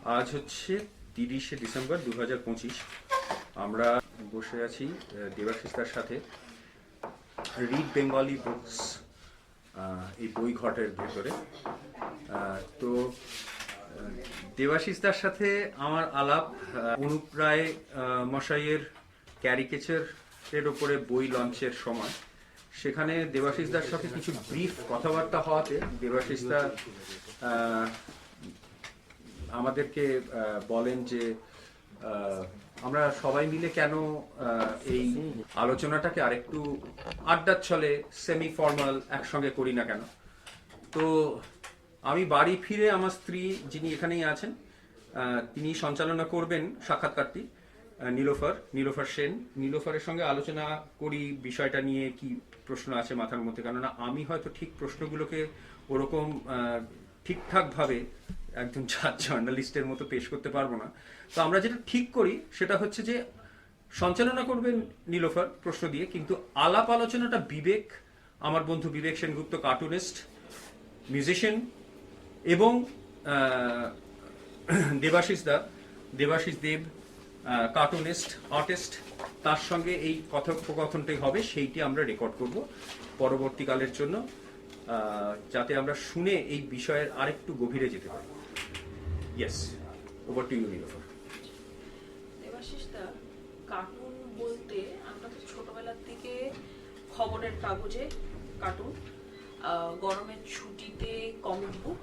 আজ হচ্ছে 30শে ডিসেম্বর 2025। আমরা বসে আছি দেবাশিসদার সাথে রিড বেঙ্গলি বুকস এই বই ঘটের ভেতরে। তো দেবাশিসদার সাথে আমার আলাপ অনুপ রায় মশাইয়ের ক্যারিকেচারের ওপরে বই লঞ্চের সময়। সেখানে দেবাশিসদার সাথে কিছু ব্রিফ কথাবার্তা হওয়াতে দেবাশিসদা আমাদেরকে বলেন যে আমরা সবাই মিলে কেন এই আলোচনাটাকে আরেকটু আড্ডার ছলে সেমি ফর্মাল একসঙ্গে করি না কেন। তো আমি বাড়ি ফিরে আমার স্ত্রী, যিনি এখানেই আছেন, তিনি সঞ্চালনা করবেন সাক্ষাৎকারটি, নীলোফার সেন। নীলোফারের সঙ্গে আলোচনা করি বিষয়টা নিয়ে, কি প্রশ্ন আছে মাথার মধ্যে, কেননা আমি হয়তো ঠিক প্রশ্নগুলোকে ওরকম ঠিকঠাকভাবে একজন জার্নালিস্টের মতো পেশ করতে পারবো না। তো আমরা যেটা ঠিক করি সেটা হচ্ছে যে সঞ্চালনা করবেন নীলোফার প্রশ্ন দিয়ে, কিন্তু আলাপ আলোচনাটা বিবেক, আমার বন্ধু বিবেক সেনগুপ্ত, কার্টুনিস্ট, মিউজিশিয়ান, এবং দেবাশিস দেব, কার্টুনিস্ট, আর্টিস্ট, তার সঙ্গে এই কথোপকথনটাই হবে, সেইটি আমরা রেকর্ড করব পরবর্তীকালের জন্য, যাতে আমরা শুনে এই বিষয়ের আরেকটু গভীরে যেতে পারি। Yes, over to you Nilofar. দেবাশিসদা, কার্টুন বলতে আমরা তো ছোটবেলার থেকে খবরের কাগজে কার্টুন, গরমের ছুটিতে কমিক বুক,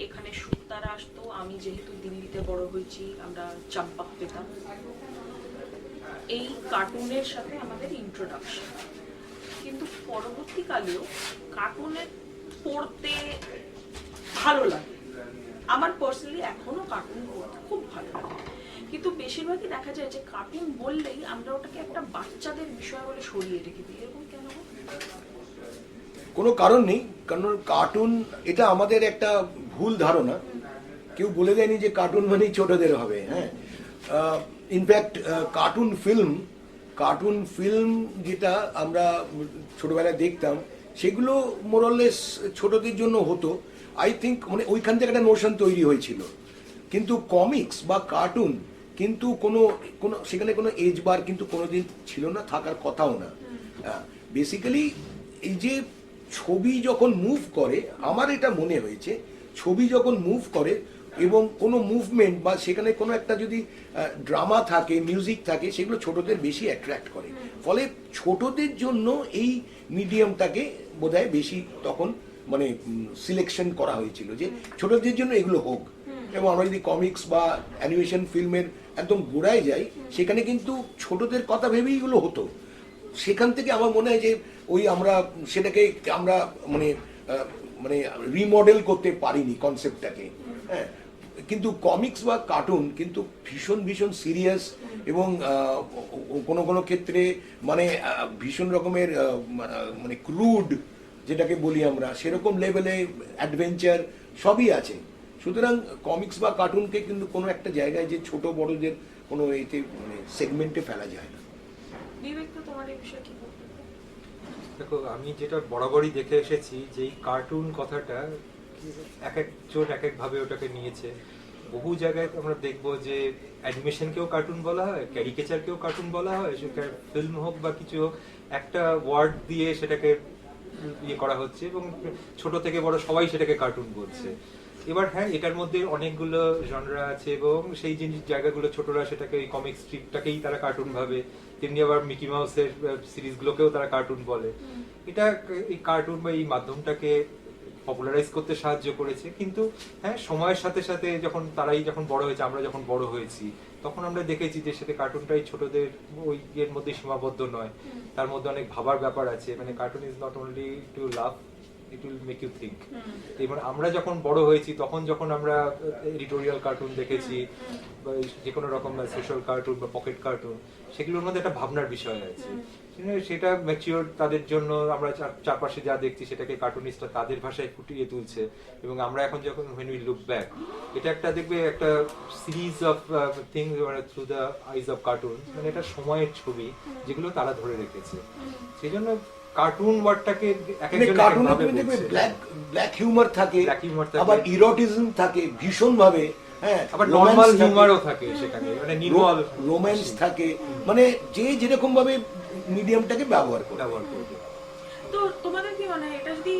এখানে সুতারা আসতো। আমি যেহেতু দিল্লিতে বড় হয়েছি, আমরা চাম্পা পেতাম। এই কার্টুনের সাথে আমাদের ইন্ট্রোডাকশন। কিন্তু পরবর্তীকালেও কার্টুনের পড়তে ভালো লাগে। আমার পার্সোনালি এখনো কার্টুন পড়তে খুব ভালো লাগে, কিন্তু বেশিরভাগই দেখা যায় যে কার্টুন বললেই আমরা ওটাকে একটা বাচ্চাদের বিষয় বলে সরিয়ে রেখে দিই। এরকম কেন? কোনো কারণ নেই, কারণ কার্টুন এটা আমাদের একটা ভুল ধারণা। কেউ বলে দেয়নি যে কার্টুন মানেই ছোটদের হবে। হ্যাঁ, ইনফ্যাক্ট কার্টুন ফিল্ম যেটা আমরা ছোটবেলায় দেখতাম, সেগুলো মোরলেস ছোটদের জন্য হতো। আই থিঙ্ক মানে ওইখান থেকে একটা নোশন তৈরি হয়েছিল। কিন্তু কমিক্স বা কার্টুন কিন্তু কোনো সেখানে কোনো এজ বার কিন্তু কোনোদিন ছিল না, থাকার কথাও না। বেসিক্যালি এই যে ছবি যখন মুভ করে, আমার এটা মনে হয়েছে, ছবি যখন মুভ করে এবং কোনো মুভমেন্ট বা সেখানে কোনো একটা যদি ড্রামা থাকে, মিউজিক থাকে, সেগুলো ছোটদের বেশি অ্যাট্রাক্ট করে। ফলে ছোটদের জন্য এই মিডিয়ামটাকে বোধহয় বেশি তখন মানে সিলেকশন করা হয়েছিল যে ছোটদের জন্য এগুলো হোক। এবং আমরা যদি কমিক্স বা অ্যানিমেশন ফিল্মের একদম গোড়ায় যাই, সেখানে কিন্তু ছোটদের কথা ভেবেই এগুলো হতো। সেখান থেকে আমার মনে হয় যে সেটাকে আমরা মানে মানে রিমডেল করতে পারিনি কনসেপ্টটাকে। হ্যাঁ, কিন্তু কমিক্স বা কার্টুন কিন্তু ভীষণ ভীষণ সিরিয়াস এবং কোনো ক্ষেত্রে মানে ভীষণ রকমের মানে ক্রুড যেটাকে বলি আমরা, সেরকম লেভেলে অ্যাডভেঞ্চার সবই আছে। সুতরাং কমিক্স বা কার্টুনকে কিন্তু কোনো একটা জায়গায় যে ছোট বড়দের কোনো এতে মানে সেগমেন্টে ফেলা যায় না। বিবেক, তো তোমার এই বিষয়ে কি বলতে? দেখো, আমি যেটা বরাবরই দেখে এসেছি যে এই কার্টুন কথাটা এক একজন এক একভাবে ওটাকে নিয়েছে। বহু জায়গায় আমরা দেখবো যে অ্যানিমেশনকেও কার্টুন বলা হয়, ক্যারিকেচারকেও কার্টুন বলা হয়, সেটা ফিল্ম হোক বা কিছু হোক, একটা ওয়ার্ড দিয়ে সেটাকে ইয়ে করা হচ্ছে এবং ছোট থেকে বড় সবাই সেটাকে কার্টুন বলছে। এবার হ্যাঁ, এটার মধ্যে অনেকগুলো জনরা আছে এবং সেই জায়গাগুলো ছোটরা সেটাকে ওই কমিক স্ট্রিপটাকেই তারা কার্টুন ভাবে, তেমনি আবার মিকি মাউসের সিরিজগুলোকেও তারা কার্টুন বলে। এটা এই কার্টুন বা এই মাধ্যমটাকে পপুলারাইজ করতে সাহায্য করেছে। কিন্তু হ্যাঁ, সময়ের সাথে সাথে তারাই যখন বড় হয়েছে, আমরা যখন বড় হয়েছি, তখন আমরা দেখেছি যে সেটা কার্টুনটাই ছোটদের ওই এর মধ্যে সীমাবদ্ধ নয়, তার মধ্যে অনেক ভাবার ব্যাপার আছে। মানে cartoon is not only to love, it will make you think. এবার আমরা যখন বড় হয়েছি, তখন যখন আমরা এডিটোরিয়াল কার্টুন দেখেছি বা যে কোনো রকম সোশ্যাল কার্টুন বা পকেট কার্টুন, সেগুলোর মধ্যে একটা ভাবনার বিষয় আছে। সেটা ম্যাচিওর তাদের জন্য, আমরা চারপাশে যা দেখছি সেটাকে কার্টুনিস্টরা তাদের ভাষায় ফুটিয়ে তুলছে। এবং আমরা এখন যখন when we look back, এটা একটা দেখবে একটা series of things through the eyes of cartoon, মানে এটা সময়ের ছবি যেগুলো তারা ধরে রেখেছে। সেই জন্য কার্টুন ওয়ার্ডটাকে কার্টুনে তুমি দেখবে ব্ল্যাক হিউমার থাকে, আবার ইরোটিজম থাকে ভীষণ ভাবে। হ্যাঁ আবার romance নরমাল থাকে, হিউমারও থাকে সেখানে, মানে নির্মল রোম্যান্স থাকে, মানে যে যেরকম ভাবে মিডিয়ামটাকে ব্যবহার করে। ব্যবহার করবে। তো তোমাদের কি মনে হয় এটা যদি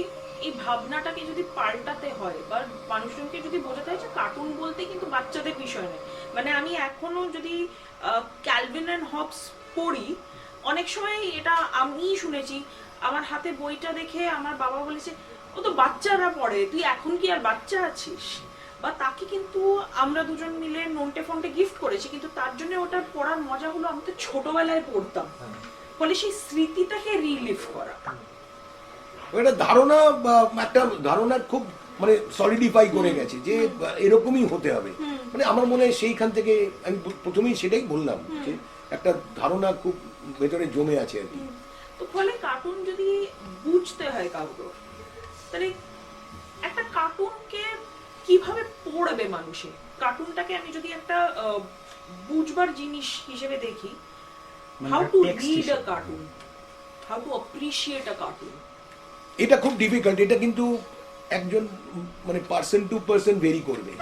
এই ভাবনাটাকে যদি পাল্টাতে হয় বা মানুষজনকে যদি বোঝাতে হয় যে কার্টুন বলতে কিন্তু বাচ্চাদের বিষয় নয়, মানে আমি এখনো যদি ক্যালভিন অ্যান্ড হবস পড়ি, অনেক সময় এটা আমি শুনেছি, আমার হাতে বইটা দেখে আমার বাবা বলেছে ও তো বাচ্চারা পড়ে, তুই এখন কি আর বাচ্চা আছিস, বা তাকে কিন্তু আমরা দুজন মিলে নোনটে ফোনটে গিফট করেছি, কিন্তু তার জন্য ওটা পড়ার মজা হলো আমি তো ছোটবেলায় পড়তাম, ফলে সেই স্মৃতিটাকে রিলিভ করা। একটা ধারণা বা একটা ধারণা খুব মানে সলিডিফাই করে গেছে যে এরকমই হতে হবে, মানে আমার মনে হয় সেইখান থেকে আমি প্রথমেই সেটাই বললাম যে একটা ধারণা খুব ভেতরে জমে আছে আর কি। তো ফলে কার্টুন যদি বুঝতে হয় কাউকে, তাহলে একটা কার্টুনকে কিভাবে পড়বে মানুষে, কার্টুনটাকে আমি যদি একটা বুঝবার জিনিস হিসেবে দেখি, how to read a cartoon, how to appreciate a cartoon, এটা খুব ডিফিকাল্ট, এটা কিন্তু একজন মানে পার্সন টু পার্সন ভেরি করবে,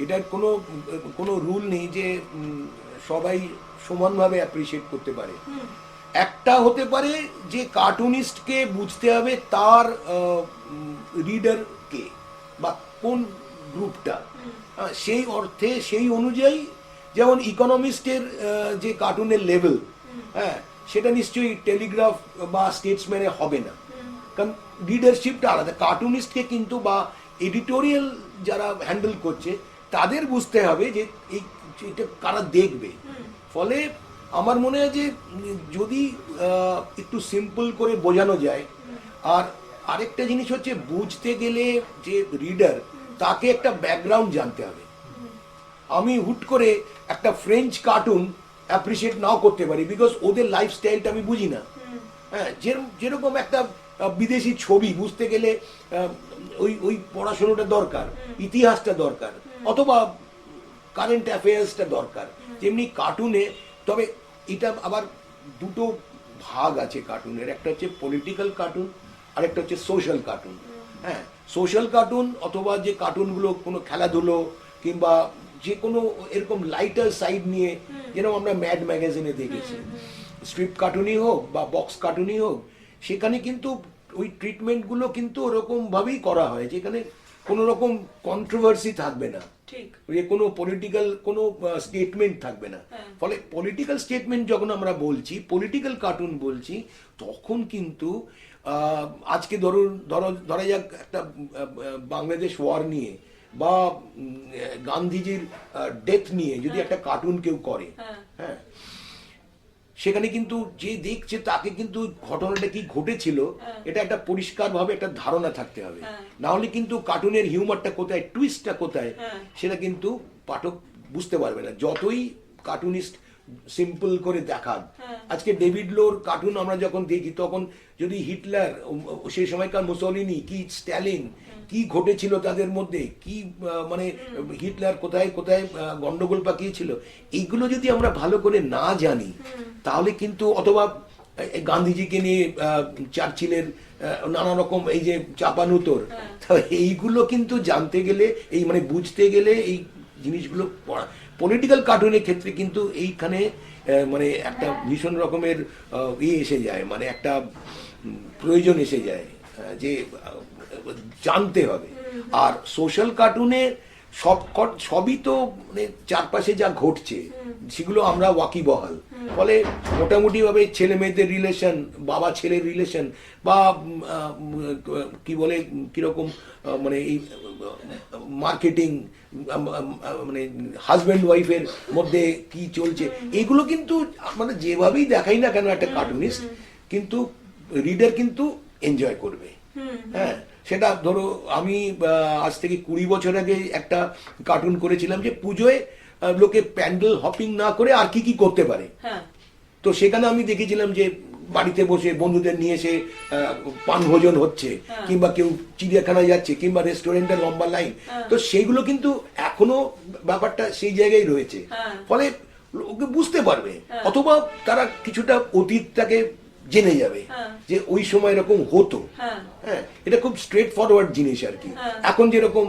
এটার কোনো কোনো রুল নেই যে সবাই সমানভাবে অ্যাপ্রিশিয়েট করতে পারে। একটা হতে পারে যে কার্টুনিস্টকে বুঝতে হবে তার রিডারকে বা কোন গ্রুপটা, সেই অর্থে সেই অনুযায়ী, যেমন ইকোনমিস্টের যে কার্টুনের লেভেল, হ্যাঁ সেটা নিশ্চয়ই টেলিগ্রাফ বা স্টেটসম্যানে হবে না, কারণ লিডারশিপটা আলাদা। কার্টুনিস্টকে কিন্তু বা এডিটোরিয়াল যারা হ্যান্ডেল করছে তাদের বুঝতে হবে যে এটা কারা দেখবে। ফলে আমার মনে হয় যে যদি একটু সিম্পল করে বোঝানো যায়, আর আরেকটা জিনিস হচ্ছে বুঝতে গেলে যে রিডার তাকে একটা ব্যাকগ্রাউন্ড জানতে হবে। আমি হুট করে একটা ফ্রেঞ্চ কার্টুন অ্যাপ্রিসিয়েট নাও করতে পারি, বিকজ ওদের লাইফস্টাইলটা আমি বুঝি না। হ্যাঁ, যেরকম একটা বিদেশি ছবি বুঝতে গেলে ওই ওই পড়াশোনাটা দরকার, ইতিহাসটা দরকার, অথবা কারেন্ট অ্যাফেয়ার্সটা দরকার, তেমনি কার্টুনে। তবে এটা আবার দুটো ভাগ আছে কার্টুনের, একটা হচ্ছে পলিটিক্যাল কার্টুন আর একটা হচ্ছে সোশ্যাল কার্টুন। হ্যাঁ, সোশ্যাল কার্টুন অথবা যে কার্টুনগুলো কোনো খেলাধুলো কিংবা যে কোনো এরকম লাইটার সাইড নিয়ে, যেরকম আমরা ম্যাড ম্যাগাজিনে দেখেছি, স্ট্রিপ কার্টুনই হোক বা বক্স কার্টুনই হোক, সেখানে কিন্তু ওই ট্রিটমেন্টগুলো কিন্তু ওরকমভাবেই করা হয় যেখানে কোনো রকম কন্ট্রোভার্সি থাকবে না, ঠিক, যে কোনো পলিটিক্যাল কোনো স্টেটমেন্ট থাকবে না। ফলে পলিটিক্যাল স্টেটমেন্ট যখন আমরা বলছি, পলিটিক্যাল কার্টুন বলছি, তখন কিন্তু আজকে ধরা যাক একটা বাংলাদেশ ওয়ার নিয়ে বা গান্ধীজির ডেথ নিয়ে যদি একটা কার্টুন কেউ করে, হ্যাঁ সেখানে কিন্তু যে দেখছে তাকে কিন্তু ঘটনাটা কি ঘটেছিল এটা একটা পরিষ্কারভাবে একটা ধারণা থাকতে হবে, না হলে কিন্তু কার্টুনের হিউমারটা কোথায়, টুইস্টটা কোথায়, সেটা কিন্তু পাঠক বুঝতে পারবে না, যতই কার্টুনিস্ট সিম্পল করে দেখান। আজকে ডেভিড লোর কার্টুন আমরা যখন দেখি, তখন যদি হিটলার, সেই সময়কার মুসোলিনি কি, স্ট্যালিন কি ঘটেছিল তাদের মধ্যে, কি মানে হিটলার কোথায় কোথায় গন্ডগোল পাকিয়েছিল, এইগুলো যদি আমরা ভালো করে না জানি, তাহলে কিন্তু, অথবা গান্ধীজিকে নিয়ে চার্চিলের নানা রকম এই যে চাপানুতর, এইগুলো কিন্তু জানতে গেলে, এই মানে বুঝতে গেলে এই জিনিসগুলো পড়া। পলিটিক্যাল কার্টুনের ক্ষেত্রে কিন্তু এইখানে মানে একটা ভীষণ রকমের এসে যায়, মানে একটা প্রয়োজন এসে যায় যে জানতে হবে। আর সোশ্যাল কার্টুনে সবই তো মানে চারপাশে যা ঘটছে সেগুলো আমরা ওয়াকিবহাল, ফলে মোটামুটি ভাবে ছেলে মেয়েদের রিলেশন, বাবা ছেলের রিলেশন, বা কি বলে কিরকম মানে এই মার্কেটিং, মানে হাজব্যান্ড ওয়াইফের মধ্যে কি চলছে, এগুলো কিন্তু মানে যেভাবেই দেখাই না কেন একটা কার্টুনিস্ট, কিন্তু রিডার কিন্তু এনজয় করবে। হ্যাঁ, সেটা ধরো আমি আজ থেকে 20 বছর আগে একটা কার্টুন করেছিলাম যে পুজোয় লোকে প্যান্ডেল হপিং না করে আর কি কি করতে পারে। তো সেখানে আমি দেখেছিলাম যে বাড়িতে বসে বন্ধুদের নিয়ে এসে পানভোজন হচ্ছে, কিংবা কেউ চিড়িয়াখানায় যাচ্ছে, কিংবা রেস্টুরেন্টে লম্বা লাইন, তো সেইগুলো কিন্তু এখনো ব্যাপারটা সেই জায়গায় রয়েছে। ফলে ওকে বুঝতে পারবে, অথবা তারা কিছুটা অতীতটাকে জেনে যাবে হ্যাঁ। যে ওই সময় এরকম হতো। হ্যাঁ। হ্যাঁ, এটা খুব স্ট্রেট ফরওয়ার্ড জিনিস আর কি। হ্যাঁ। এখন যেরকম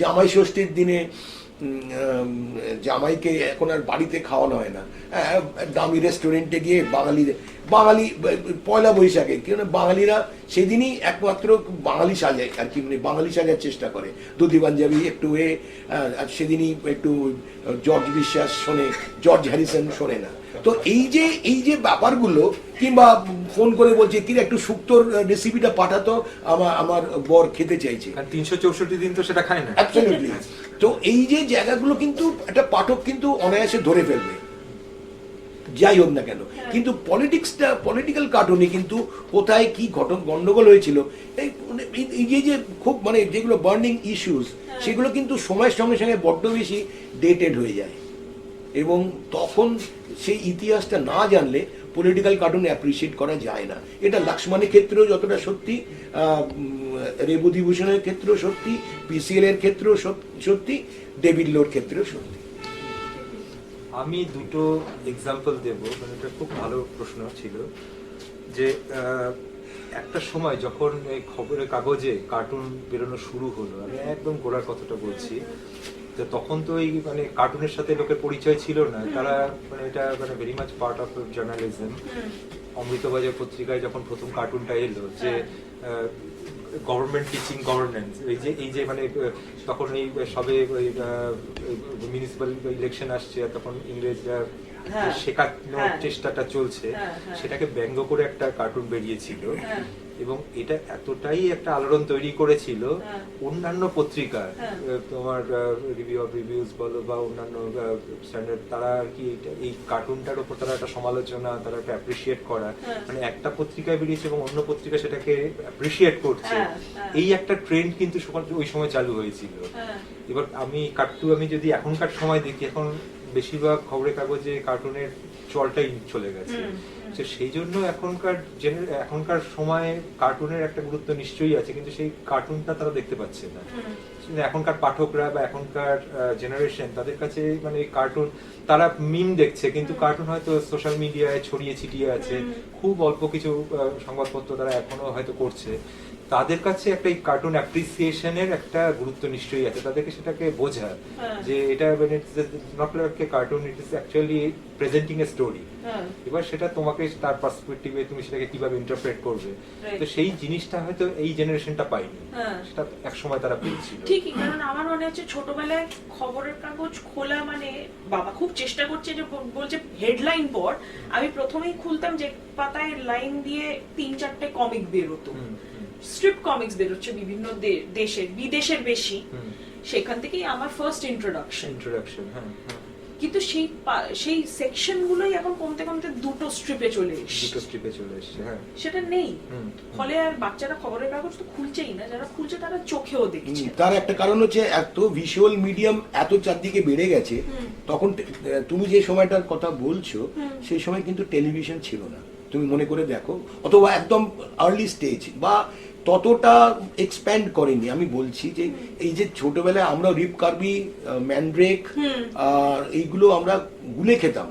জামাই ষষ্ঠীর দিনে জামাইকে এখন আর বাড়িতে খাওয়ানো হয় না, হ্যাঁ, দামি রেস্টুরেন্টে গিয়ে বাঙালি পয়লা বৈশাখে কেন বাঙালিরা সেদিনই একমাত্র বাঙালি সাজায় আর কি, মানে বাঙালি সাজার চেষ্টা করে, ধুতি পাঞ্জাবি একটু আর সেদিনই একটু জর্জ বিশ্বাস শোনে, জর্জ হ্যারিসন শোনে না। তো এই যে ব্যাপারগুলো, কিংবা ফোন করে বলছে কি একটু শুক্তোর রেসিপিটা পাঠাতো, আমার বর খেতে চাইছে, আর 364 দিন তো সেটা খায় না। অ্যাবসলিউটলি। তো এই যে জায়গাগুলো কিন্তু একটা পাঠক কিন্তু অনায়াসে ধরে ফেলবে, যাই হোক না কেন। কিন্তু পলিটিক্যাল কার্টুনে কিন্তু কোথায় কি গন্ডগোল হয়েছিল, এই যে খুব মানে যেগুলো বার্নিং ইস্যুস, সেগুলো কিন্তু সময়ের সঙ্গে সঙ্গে বড্ড বেশি ডেটেড হয়ে যায়, এবং তখন সেই ইতিহাসটা না জানলে পলিটিক্যাল কার্টুন অ্যাপ্রিসিয়েট করা যায় না। এটা লক্ষ্মণের ক্ষেত্রেও যতটা সত্যি, রেবতীভূষণের ক্ষেত্রেও সত্যি, পিসিএল এর ক্ষেত্রেও সত্যি, ডেভিড লোর ক্ষেত্রেও সত্যি। আমি দুটো এক্সাম্পল দেব, মানে এটা খুব ভালো প্রশ্ন ছিল যে একটা সময় যখন এই খবরের কাগজে কার্টুন বেরোনো শুরু হলো, আমি একদম গোড়ার কথাটা বলছি, তো তখন তো এই মানে কার্টুনের সাথে লোকের পরিচয় ছিল না, তারা মানে এটা মানে very much part of journalism. Amritabazar পত্রিকায় যখন প্রথম কার্টুনটা এলো যে গভর্নমেন্ট টিচিং গভর্নেন্স, এই যে মানে তখন এই সবে মিউনিসিপ্যাল ইলেকশন আসছে, তখন ইংরেজরা শেখানোর চেষ্টাটা চলছে, সেটাকে ব্যঙ্গ করে একটা কার্টুন বেরিয়েছিল, এবং এটা এতটাই একটা আলোড়ন তৈরি করেছিল অন্যান্য পত্রিকা, তোমার রিভিউ অফ রিভিউজ বলো বা অন্যান্য স্ট্যান্ডার্ড, তারা আর কি এই কার্টুনটার উপর তারা একটা সমালোচনা, তারা একটা অ্যাপ্রিসিয়েট করা, মানে একটা পত্রিকায় বেরিয়েছে এবং অন্য পত্রিকা সেটাকে অ্যাপ্রিসিয়েট করছে, এই একটা ট্রেন্ড কিন্তু ওই সময় চালু হয়েছিল। এবার আমি যদি এখনকার সময় দেখি, এখন বেশিরভাগ খবরের কাগজে কার্টুনের চলটাই চলে গেছে, তো সেই জন্য এখনকার সময়ে কার্টুনের একটা গুরুত্ব নিশ্চয়ই আছে, কিন্তু সেই কার্টুনটা তারা দেখতে পাচ্ছে না। এখনকার পাঠকরা বা এখনকার জেনারেশন, তাদের কাছে মানে কার্টুন, তারা মিম দেখছে, কিন্তু কার্টুন হয়তো সোশ্যাল মিডিয়ায় ছড়িয়ে ছিটিয়ে আছে, খুব অল্প কিছু সংবাদপত্র তারা এখনো হয়তো করছে। তাদের কাছে একটা এই কার্টুন অ্যাপ্রিসিয়েশনের একটা গুরুত্ব নিশ্চয়ই আছে, তাদেরকে সেটাকে বোঝা যে এটা not like a cartoon, it is actually presenting a story. এবার সেটা তোমাকে তার পার্সপেক্টিভে তুমি সেটাকে কিভাবে ইন্টারপ্রেট করবে, তো সেই জিনিসটা হয়তো এই জেনারেশনটা পায়নি, সেটা একসময় তারা পেয়েছিল। ঠিকই, কারণ আমার মনে হচ্ছে ছোটবেলায় খবরের কাগজ খোলা মানে বাবা খুব চেষ্টা করছে যে বলছে হেডলাইন পড়, আমি প্রথমেই খুলতাম যে পাতায় লাইন দিয়ে 3-4টে কমিক বেরোতো, স্ট্রিপ কমিক্স বেরোচ্ছে বিভিন্ন দেশের, বিদেশের বেশি, সেখান থেকেই আমার ফার্স্ট ইন্ট্রোডাকশন। কিন্তু সেই সেকশন গুলোই এখন কমতে কমতে দুটো স্ট্রিপে চলে এসেছে, সেটা নেই, ফলে আর বাচ্চারা খবরের কাগজ তো খুলছেই না, যারা খুলছে তারা চোখেও দেখছে। তার একটা কারণ হচ্ছে এত ভিজুয়াল মিডিয়াম এত চারদিকে বেড়ে গেছে, তখন তুমি যে সময়টার কথা বলছো সেই সময় কিন্তু টেলিভিশন ছিল না, তুমি মনে করে দেখো, অথবা একদম আর্লি স্টেজ বা ততটা এক্সপ্যান্ড করেনি। আমি বলছি যে এই যে ছোটবেলায় আমরা রিপ কার্বি, ম্যান্ড্রেক আর এইগুলো আমরা গুলে খেতাম,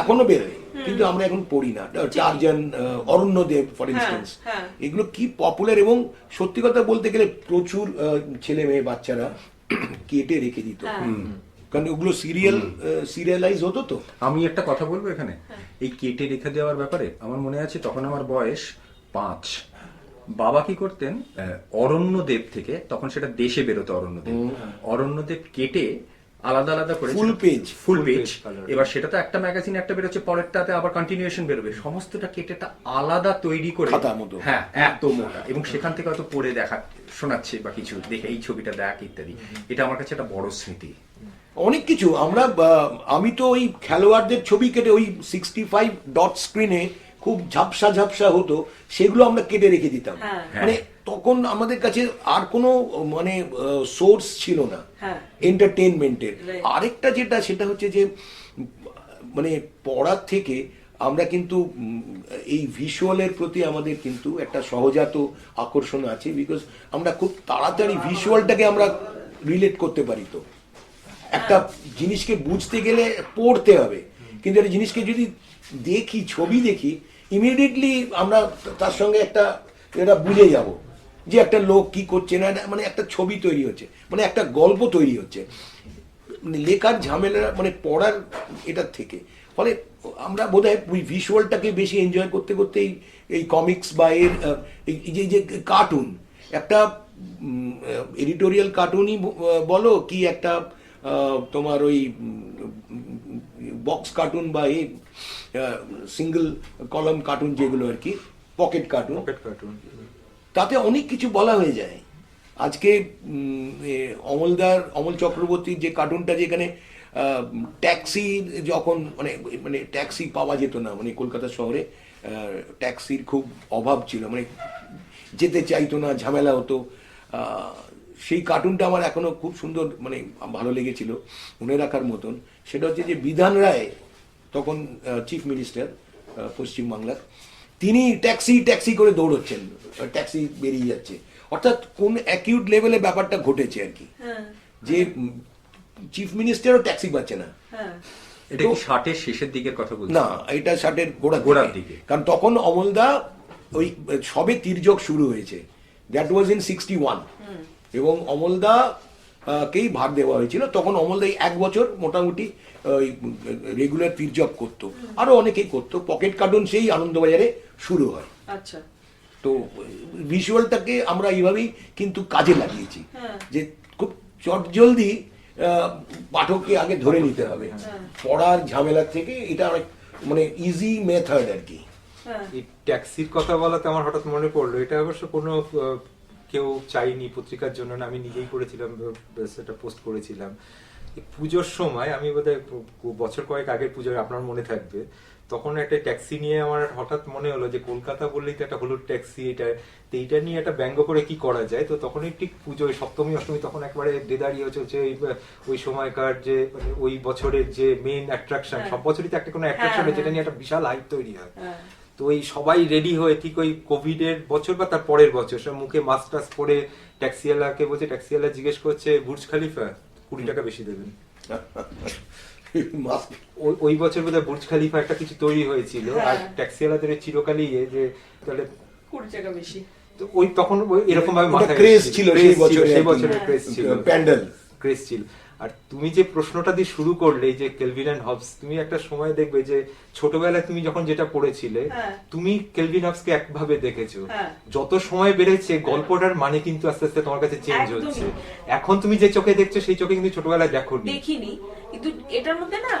এখনো বেরোয়, কিন্তু আমরা এখন পড়ি না। টারজান, অরণ্যদেব ফর ইনস্টেন্স, এগুলো কি পপুলার, এবং সত্যি কথা বলতে গেলে প্রচুর ছেলে মেয়ে বাচ্চারা কেটে রেখে দিত, কারণ ওগুলো সিরিয়ালাইজ হতো। তো আমি একটা কথা বলবো এখানে, এই কেটে রেখে দেওয়ার ব্যাপারে আমার মনে আছে তখন আমার বয়স 5, বাবা কি করতেন, অরণ্যদেব থেকে, তখন সেটা দেশে বেরোতো অরণ্যদেব কেটে আলাদা আলাদা করে ফুল পেজ, এবার সেটা তো একটা ম্যাগাজিন একটা বেরোচ্ছে, পরেরটাতে আবার কন্টিনিউশন বেরোবে, সমস্তটা কেটেটা আলাদা তৈরি করে, হ্যাঁ এত মোটা, এবং সেখান থেকে হয়তো পড়ে দেখা শোনাচ্ছে বা কিছু দেখে এই ছবিটা দেখ ইত্যাদি, এটা আমার কাছে একটা বড় স্মৃতি। অনেক কিছু আমি তো ওই খেলোয়াড়দের ছবি কেটে ওই 65 ডট স্ক্রিনে খুব ঝাপসা হতো, সেগুলো আমরা কেটে রেখে দিতাম, মানে তখন আমাদের কাছে আর কোনো মানে সোর্স ছিল না এন্টারটেইনমেন্টের। আরেকটা সেটা হচ্ছে যে মানে পড়ার থেকে আমরা কিন্তু এই ভিজুয়ালের প্রতি আমাদের কিন্তু একটা সহজাত আকর্ষণ আছে, বিকজ আমরা খুব তাড়াতাড়ি ভিজুয়ালটাকে আমরা রিলেট করতে পারি। তো একটা জিনিসকে বুঝতে গেলে পড়তে হবে, কিন্তু একটা জিনিসকে যদি দেখি, ছবি দেখি, ইমিডিয়েটলি আমরা তার সঙ্গে এটা বুঝে যাব যে একটা লোক কি করছে না, মানে একটা ছবি তৈরি হচ্ছে, মানে একটা গল্প তৈরি হচ্ছে, মানে লেখার ঝামেলা, মানে পড়ার এটার থেকে। ফলে আমরা বোধহয় ওই ভিজুয়ালটাকে বেশি এনজয় করতে করতে এই কমিক্স বা এর এই যে কার্টুন, একটা এডিটোরিয়াল কার্টুনই বলো কি একটা তোমার ওই বক্স কার্টুন বা এই সিঙ্গেল কলাম কার্টুন যেগুলো আর কি, পকেট কার্টুন, তাতে অনেক কিছু বলা হয়ে যায়। আজকে অমল চক্রবর্তীর যে কার্টুনটা, যেখানে ট্যাক্সি যখন মানে ট্যাক্সি পাওয়া যেত না, মানে কলকাতা শহরে ট্যাক্সির খুব অভাব ছিল, মানে যেতে চাইতো না, ঝামেলা হতো। সেই কার্টুনটা আমার এখনো খুব সুন্দর, মানে ভালো লেগেছিল, মনে রাখার মতন। সেটা হচ্ছে যে বিধান রায় তখন চিফ মিনিস্টার পশ্চিমবাংলার, তিনি ট্যাক্সি করে দৌড়চ্ছেন, ট্যাক্সি বেরিয়ে যাচ্ছে, অর্থাৎ কোন অ্যাকিউট লেভেলে ব্যাপারটা ঘটেছে আর কি, যে চিফ মিনিস্টারও ট্যাক্সি পাচ্ছে না। এটা কি 60-এর শেষের দিকের কথা বলছেন? না, এটা 60-এর গোড়ার দিকে। কারণ তখন অমলদা ওই সবে তির্যক শুরু হয়েছে, দ্যাট ওয়াজ ইন 61, এবং অমলদা কেই ভাগ দেওয়া হয়েছিল। তখন অমলদা এক বছর মোটামুটি রেগুলার তির্যক করতো, আরো অনেকেই করতো। পকেট কার্টুন সেই আনন্দবাজারে শুরু হয়। আচ্ছা, তো ভিজুয়ালটাকে আমরা এইভাবেই কিন্তু কাজে লাগিয়েছি, যে খুব চটজলদি পাঠককে আগে ধরে নিতে হবে পড়ার ঝামেলার থেকে। এটা অনেক মানে ইজি মেথড আর কি। এই ট্যাক্সির কথা বলাতে আমার হঠাৎ মনে পড়লো, এটা অবশ্য কোনো কেউ চাইনি পত্রিকার জন্য না, আমি নিজেই করেছিলাম, সেটা পোস্ট করেছিলাম। পুজোর সময়, আমি বোধহয় বছর কয়েক আগের পুজোয়, আপনার মনে থাকবে, তখন একটা ট্যাক্সি নিয়ে আমার হঠাৎ মনে হলো যে কলকাতা বললেই তো একটা হলুদ ট্যাক্সি, এইটা নিয়ে একটা ব্যঙ্গ করে কি করা যায়। তো তখনই ঠিক পুজোয় সপ্তমী অষ্টমী তখন একবারে দেদারিয়ে চলছে ওই সময়কার যে ওই বছরের যে মেইন অ্যাট্রাকশন, সব বছরই তো একটা কোনো অ্যাট্রাকশন যেটা নিয়ে একটা বিশাল হাইপ তৈরি হয়। তো ওই সবাই রেডি হয়ে ঠিক ওই কোভিড এর বছর বা তার পরের বছর সব মুখে মাস্ক টাস্ক পরে ট্যাক্সিওয়ালাকে বলছে, ট্যাক্সিওয়ালা জিজ্ঞেস করছে বুর্জ খালিফা 20 টাকা বেশি দেবেন। ওই বছর বোধহয় বুর্জ খালিফা একটা কিছু তৈরি হয়েছিল, আর ট্যাক্সিওয়ালাদের চিরকালই যে তাহলে 20 টাকা বেশি। তো ওই তখন এরকম ভাবে মাথায় ক্রেজ ছিল, সেই বছরের ক্রেজ ছিল, প্যান্ডেল ক্রেজ ছিল। আর তুমি যে প্রশ্নটা দিয়ে শুরু করলে যে কেলভিন এন্ড হবস, তুমি একটা সময় দেখবে যে ছোটবেলায় তুমি যখন যেটা পড়েছিলে, তুমি কেলভিন হবসকে একভাবে দেখেছো, যত সময় বেড়েছে গল্পটার মানে কিন্তু আস্তে আস্তে তোমার কাছে চেঞ্জ হচ্ছে। এখন তুমি যে চোখে দেখছো সেই চোখে কিন্তু ছোটবেলায় দেখিনি। কিন্তু এটার মধ্যে না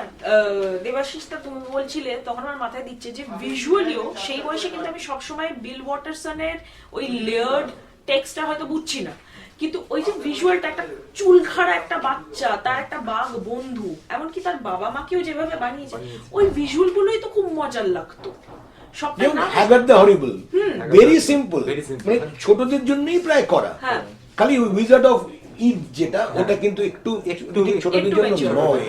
দেবাশিসটা তুমি বলছিলে, তখন আমার মাথায় দিচ্ছে যে ভিজুয়ালিও সেই বয়সে কিন্তু আমি সবসময় বিল ওয়াটারসনের ওই লেয়ার্ড টেক্সটটা হয়তো বুঝছি না, কিন্তু ওই যে ভিজুয়ালটা, একটা চুলখাড়া একটা বাচ্চা, তার একটা বাঘ বন্ধু, এমনকি তার বাবা মাকেও যেভাবে বানিয়েছে, ওই ভিজুয়াল গুলোই তো খুব মজার লাগতো। ভেরি সিম্পল, মানে ছোটদের জন্যই প্রায় করা। খালি উইজার্ড অফ ইভ যেটা, ওটা কিন্তু একটু ছোটদের জন্য নয়।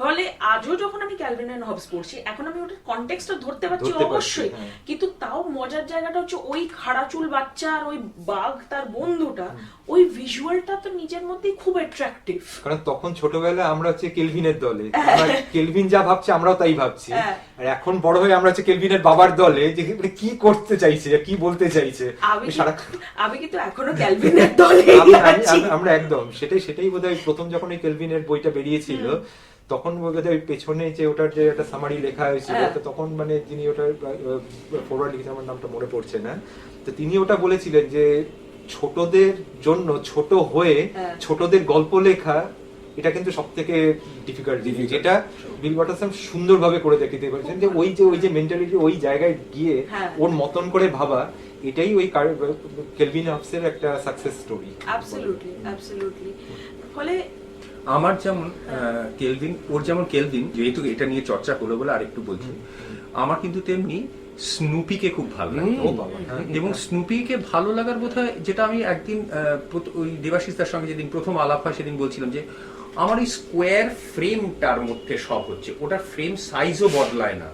ফলে আজও যখন আমি ক্যালভিন এন্ড হবস পড়ছি, এখন আমি ওটার কনটেক্সটটা ধরতে পারছি অবশ্যই, কিন্তু তাও মজার জায়গাটা হচ্ছে ওই খাড়া চুল বাচ্চা আর ওই বাঘ তার বন্ধুটা, ওই ভিজুয়ালটা তো নিজের মধ্যেই খুব অ্যাট্রাকটিভ। কারণ তখন ছোটবেলায় আমরা হচ্ছে কেলভিনের দলে, কেলভিন যা ভাবছে আমরাও তাই ভাবছি, আর এখন বড় হয়ে আমরা হচ্ছে কেলভিনের বাবার দলে, যে কি করতে চাইছে, কি বলতে চাইছে। আমি কিন্তু এখনো ক্যালভিনের দলে আছি। আমরা একদম সেটাই বোধহয় প্রথম যখন এই কেলভিনের বইটা বেরিয়েছিল, তখন বোধহয় পেছনে যে ওটার যে একটা সামারি লেখা হয়েছিল, তখন মানে যিনি ওটা ফরওয়ার্ড লিখেছেন, আমার নামটা মনে পড়ছে না, তো তিনি ওটা বলেছিলেন যে ছোটদের জন্য ছোট হয়ে ছোটদের গল্প লেখা, এটা কিন্তু সব থেকে ডিফিকাল্ট জিনিস, যেটা বিল ওয়াটারসন সুন্দরভাবে করে দেখাতে পারছেন, যে ওই যে মেন্টালিটি, ওই জায়গায় গিয়ে ওর মতন করে ভাবা, এটাই ওই কেলভিন হবসের একটা সাকসেস স্টোরি। অ্যাবসলিউটলি। ফলে আমার যেমন কেলভিন, ওর যেমন কেলভিন, যেহেতু এটা নিয়ে চর্চা করলো বলে আরেকটু বলছি, আমার কিন্তু তেমনি স্নুপিকে খুব ভালো লাগে। এবং স্নুপিকে ভালো লাগার বোধহয়, যেটা আমি একদিন ওই দেবাশিসদার সঙ্গে যেদিন প্রথম আলাপ হয় সেদিন বলছিলাম যে আমার ওই স্কোয়ার ফ্রেমটার মধ্যে সব হচ্ছে, ওটার ফ্রেম সাইজও বদলায় না,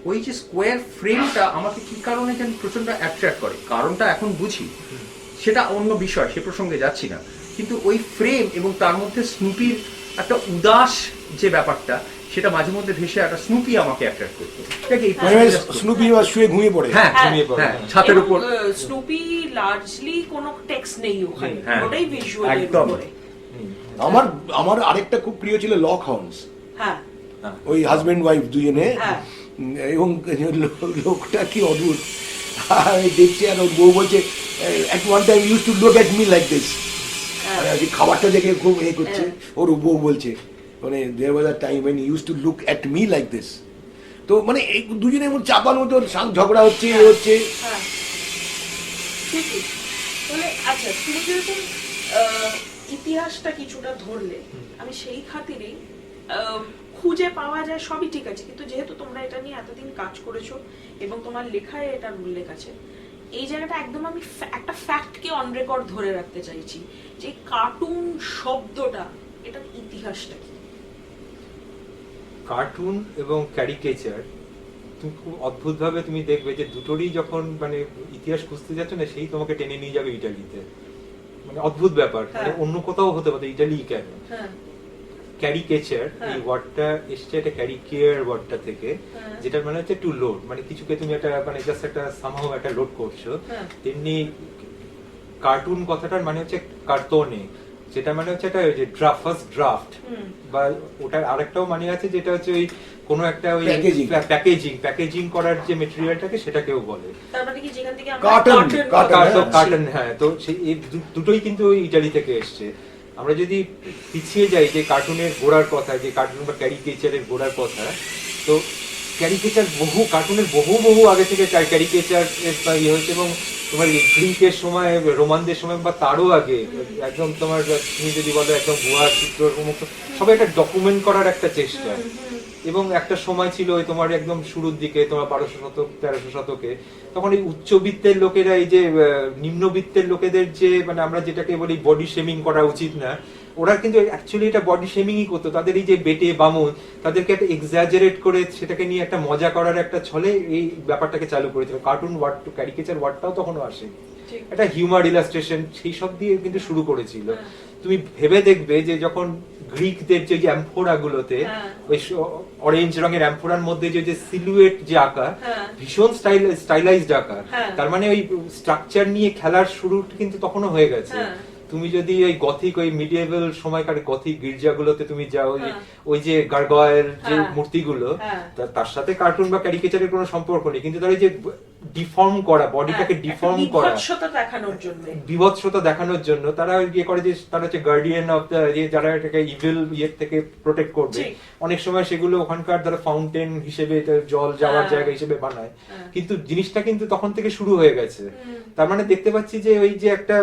ওই যে স্কোয়ার ফ্রেমটা আমাকে কি কারণে যেন প্রচন্ড অ্যাট্রাক্ট করে, কারণটা এখন বুঝি, সেটা অন্য বিষয়, সে প্রসঙ্গে যাচ্ছি না, কিন্তু ওই ফ্রেম এবং তার মধ্যে স্নুপির একটা উদাস যে ব্যাপারটা, সেটা মাঝে মধ্যে ভেসে একটা স্নুপি আমাকে অ্যাট্রাক্ট করতো। ঠিক আছে, মানে স্নুপি শুয়ে ঘুমিয়ে পড়ে। হ্যাঁ ঘুমিয়ে পড়ে, হ্যাঁ, হ্যাঁ। ছাতের উপর। স্নুপি লার্জলি কোনো টেক্সট নেই ওখানে, হ্যাঁ, ওটাই ভিজুয়াল একদম। উপরে। আমার আরেকটা খুব প্রিয় ছিল লক হাউন্স, হ্যাঁ ওই হাজবেন্ড ওয়াইফ দুজনে, হ্যাঁ। এবং লোকটা কি অদ্ভুত। আমি দেখছি আর ওর বউ বলছে at one time used to look at me like this, খাবারটা দেখে খুব করছে, ওর বউ বলছে মানে there was a time when he used to look at me like this। তো মানে এই দুজনের মধ্যে চাপার মতো ঝগড়া হচ্ছে, হচ্ছে। হ্যাঁ ঠিকই। তাহলে আচ্ছা, তুমি যেরকম ইতিহাসটা কিছুটা ধরলে, আমি সেই খাতিরেই খুঁজে পাওয়া যায় সবই ঠিক আছে, কিন্তু যেহেতু তোমরা এটা নিয়ে এতদিন কাজ করেছো এবং তোমার লেখায় এটার উল্লেখ আছে, এই জায়গাটা একদম আমি একটা ফ্যাক্টকে অন রেকর্ড ধরে রাখতে চাইছি যে কার্টুন শব্দটা, এটার ইতিহাসটা কি? কার্টুন এবং ক্যারিকেচার তুমি খুব অদ্ভুতভাবে তুমি দেখবে যে দুটোরই যখন মানে ইতিহাস খুঁজতে যাচ্ছ না, সেই তোমাকে টেনে নিয়ে যাবে ইটালিতে। মানে অদ্ভুত ব্যাপার, মানে অন্য কোথাও হতে পারে, ইটালি কেন? হ্যাঁ ক্যারিকেচার এই ওয়ার্ডটা এসছে একটা ক্যারিকেয়ার ওয়ার্ডটা থেকে, যেটার মানে হচ্ছে টু লোড, মানে কিছুকে তুমি একটা মানে জাস্ট একটা সামহাও একটা লোড করছো। তেমনি কার্টুন কথাটার মানে হচ্ছে কার্টুনে, যেটা মানে হচ্ছে একটা ফার্স্ট ড্রাফট, বা ওটার আরেকটাও মানে আছে যেটা হচ্ছে ওই কোনো একটা ওই প্যাকেজিং করার যে মেটেরিয়ালটাকে সেটাকেও বলে তার মানে কি যেখান থেকে আমরা কার্টন। হ্যাঁ, তো সেই দুটোই কিন্তু ওই ইটালি থেকে এসছে। আমরা যদি পিছিয়ে যাই যে কার্টুনের গোড়ার কথা, যে কার্টুন বা ক্যারিকেচারের গোড়ার কথা, তো ক্যারিকেচার কার্টুনের বহু আগে থেকে ক্যারিকেচার ইয়ে হয়েছে, এবং তোমার গ্রিকের সময়, রোমানদের সময় বা তারও আগে, একদম তোমার তুমি যদি বলো একদম গুহা চিত্র সবাই একটা ডকুমেন্ট করার একটা চেষ্টা। এবং একটা সময় ছিল ওই তোমার একদম শুরুর দিকে, তোমার 1200 শতক 1300 শতকে, তখন এই উচ্চবিত্তের লোকেরা এই যে নিম্নবিত্তের লোকেদের যে মানে আমরা যেটাকে বলি বডি শেমিং করা উচিত না, ওরা কিন্তু অ্যাকচুয়ালি এটা বডি শেমিংই করতো। তাদের এই যে বেটে বামুন, তাদেরকে একটা এক্সাজারেট করে সেটাকে নিয়ে একটা মজা করার একটা ছলে এই ব্যাপারটাকে চালু করেছিল। কার্টুন ওয়ার্ড টু ক্যারিকেচার ওয়ার্ডটাও তখনও আসে, একটা হিউমার ইলাস্ট্রেশন সেই সব দিয়ে কিন্তু শুরু করেছিল। তুমি ভেবে দেখবে যে যখন গ্রিকদের যে অ্যাম্ফোরা গুলোতে ওই অরেঞ্জ রঙের অ্যাম্ফোরার মধ্যে যে সিলুয়েট যে আঁকা, ভীষণ স্টাইলাইজড আঁকা, তার মানে ওই স্ট্রাকচার নিয়ে খেলার শুরু কিন্তু তখনও হয়ে গেছে। তুমি যদি ওই গথিক ওই মিডিয়েভেল সময়কার গথিক গির্জাগুলোতে তুমি যাও, ওই যে গার্গয়ের যে মূর্তিগুলো, তার সাথে কার্টুন বা ক্যারিকেচারের কোনো সম্পর্ক নেই, কিন্তু তার ওই যে ডিফর্ম করা, বডিটাকে ডিফর্ম করা, বিভৎসতা দেখানোর জন্য তারা ইয়ে করে যে তারা হচ্ছে গার্ডিয়ান অফ দ্য, যারা এটাকে ইভিল ইয়ের থেকে প্রোটেক্ট করবে। অনেক সময় সেগুলো ওখানকার তারা ফাউন্টেন হিসেবে, জল যাওয়ার জায়গা হিসেবে বানায়, কিন্তু জিনিসটা কিন্তু তখন থেকে শুরু হয়ে গেছে। তার মানে দেখতে পাচ্ছি যে ওই যে একটা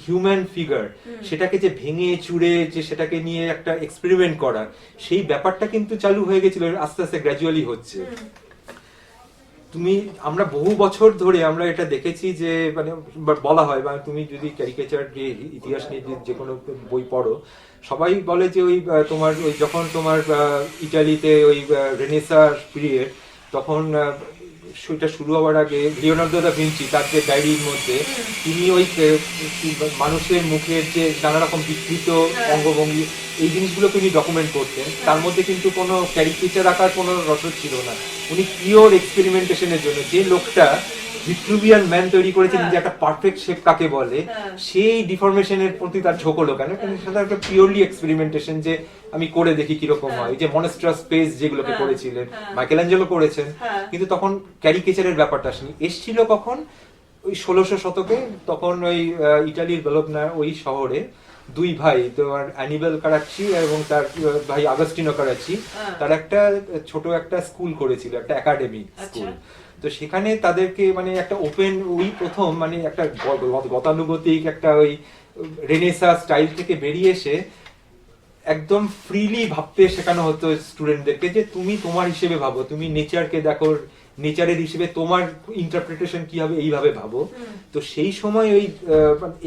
হিউম্যান ফিগার, সেটাকে যে ভেঙে চুড়ে যে সেটাকে নিয়ে একটা এক্সপেরিমেন্ট করা, সেই ব্যাপারটা কিন্তু চালু হয়ে গেছিল, আস্তে আস্তে গ্র্যাজুয়ালি হচ্ছে। আমরা বহু বছর ধরে আমরা এটা দেখেছি যে মানে বলা হয়, বা তুমি যদি ক্যারিকেচার যে ইতিহাস নিয়ে যে কোনো বই পড়ো, সবাই বলে যে ওই তোমার ওই যখন তোমার ইটালিতে ওই রেনেসাঁ পিরিয়ড, তখন সেটা শুরু হওয়ার আগে লিওনার্দো দা ভিঞ্চি তার যে ডায়েরির মধ্যে তিনি ওই মানুষের মুখের যে নানা রকম বিকৃত অঙ্গভঙ্গি, এই জিনিসগুলো তিনি ডকুমেন্ট করতেন। তার মধ্যে কিন্তু কোনো ক্যারিকেচার আঁকার কোনো রসদ ছিল না। উনি পিওর এক্সপেরিমেন্টেশনের জন্য, যে লোকটা ভিট্রুভিয়ান ম্যান তৈরি করেছিলেন যে একটা পারফেক্ট শেপ কাকে বলে, সেই ডিফরমেশনের প্রতি তার ঝোঁক হলো কেন? সেটা একটা পিওরলি এক্সপেরিমেন্টেশন, যে আমি করে দেখি কিরকম হয়। যে মনস্ট্রাস স্পেস যেগুলোকে করেছিলেন, মাইকেলঅ্যাঞ্জেলো করেছেন, কিন্তু তখন ক্যারিকেচারের ব্যাপারটা এসছিল কখন? ওই 1600 শতকে। তখন ওই ইটালির বেলোগনা ওই শহরে দুই ভাই, তোমার অ্যানিবেল কারাচ্চি এবং তার ভাই আগাস্টিনো কারাচ্চি, তার একটা ছোট একটা স্কুল করেছিল, একটা একাডেমি স্কুল। তো সেখানে তাদেরকে মানে একটা ওপেন, ওই প্রথম মানে একটা গতানুগতিক একটা ওই রেনেসাঁ স্টাইল থেকে বেরিয়ে এসে একদম ফ্রিলি ভাবতে শেখানো হতো স্টুডেন্টদেরকে, যে তুমি তোমার হিসেবে ভাবো, তুমি নেচারকে দেখো, নেচারের হিসেবে তোমার ইন্টারপ্রিটেশন কি হবে এইভাবে ভাবো। তো সেই সময় ওই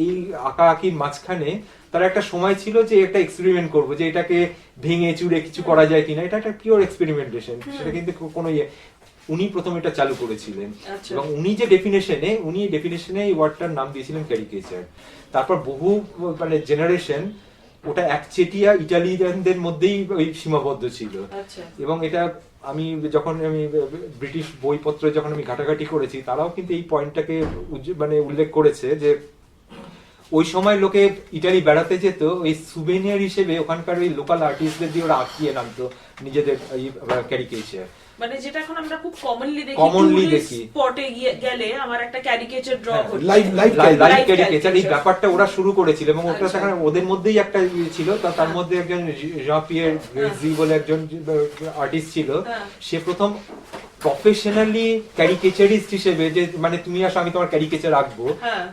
এই আঁকা আঁকির মাঝখানে তার একটা সময় ছিল যে একটা এক্সপেরিমেন্ট করবো, যে এটাকে ভেঙে চুড়ে কিছু করা যায় কিনা। এটা একটা পিওর এক্সপেরিমেন্টেশন, সেটা কিন্তু কোনো উনি প্রথম এটা চালু করেছিলেন। এবং উনি ডেফিনেশনে এই ওয়ার্ডটার নাম দিয়েছিলেন ক্যারিকেচার। তারপর বহু মানে জেনারেশন ওটা একচেটিয়া ইটালিয়ানদের মধ্যেই ওই সীমাবদ্ধ ছিল। আচ্ছা এবং এটা আমি যখন আমি ব্রিটিশ বইপত্র যখন আমি ঘাটাঘাটি করেছি, তারাও কিন্তু এই পয়েন্টটাকে মানে উল্লেখ করেছে যে ওই সময় লোকে ইটালি বেড়াতে যেত ওই সুভেনিয়ার হিসেবে ওখানকার ওই লোকাল আর্টিস্টদের দিয়ে ওরা আঁকিয়ে নামতো নিজেদের ক্যারিকেচার। মানে যেটা এখন আমরা খুব কমনলি দেখি স্পটে গেলে আমার একটা ক্যারিকেচার ড্র হচ্ছে, লাইভ ক্যারিকেচার এই ব্যাপারটা ওরা শুরু করেছিল এবং ওটা আচ্ছা। ওদের মধ্যেই একটা ইয়ে ছিল। তার মধ্যে একজন জঁ-পিয়ের গ্রেজি বলে একজন আর্টিস্ট ছিল, সে প্রথম প্রফেশনালি ক্যারিকেচারিস্ট হিসেবে যে মানে তুমি আসো আমি তোমার ক্যারিকেচার আঁকবো,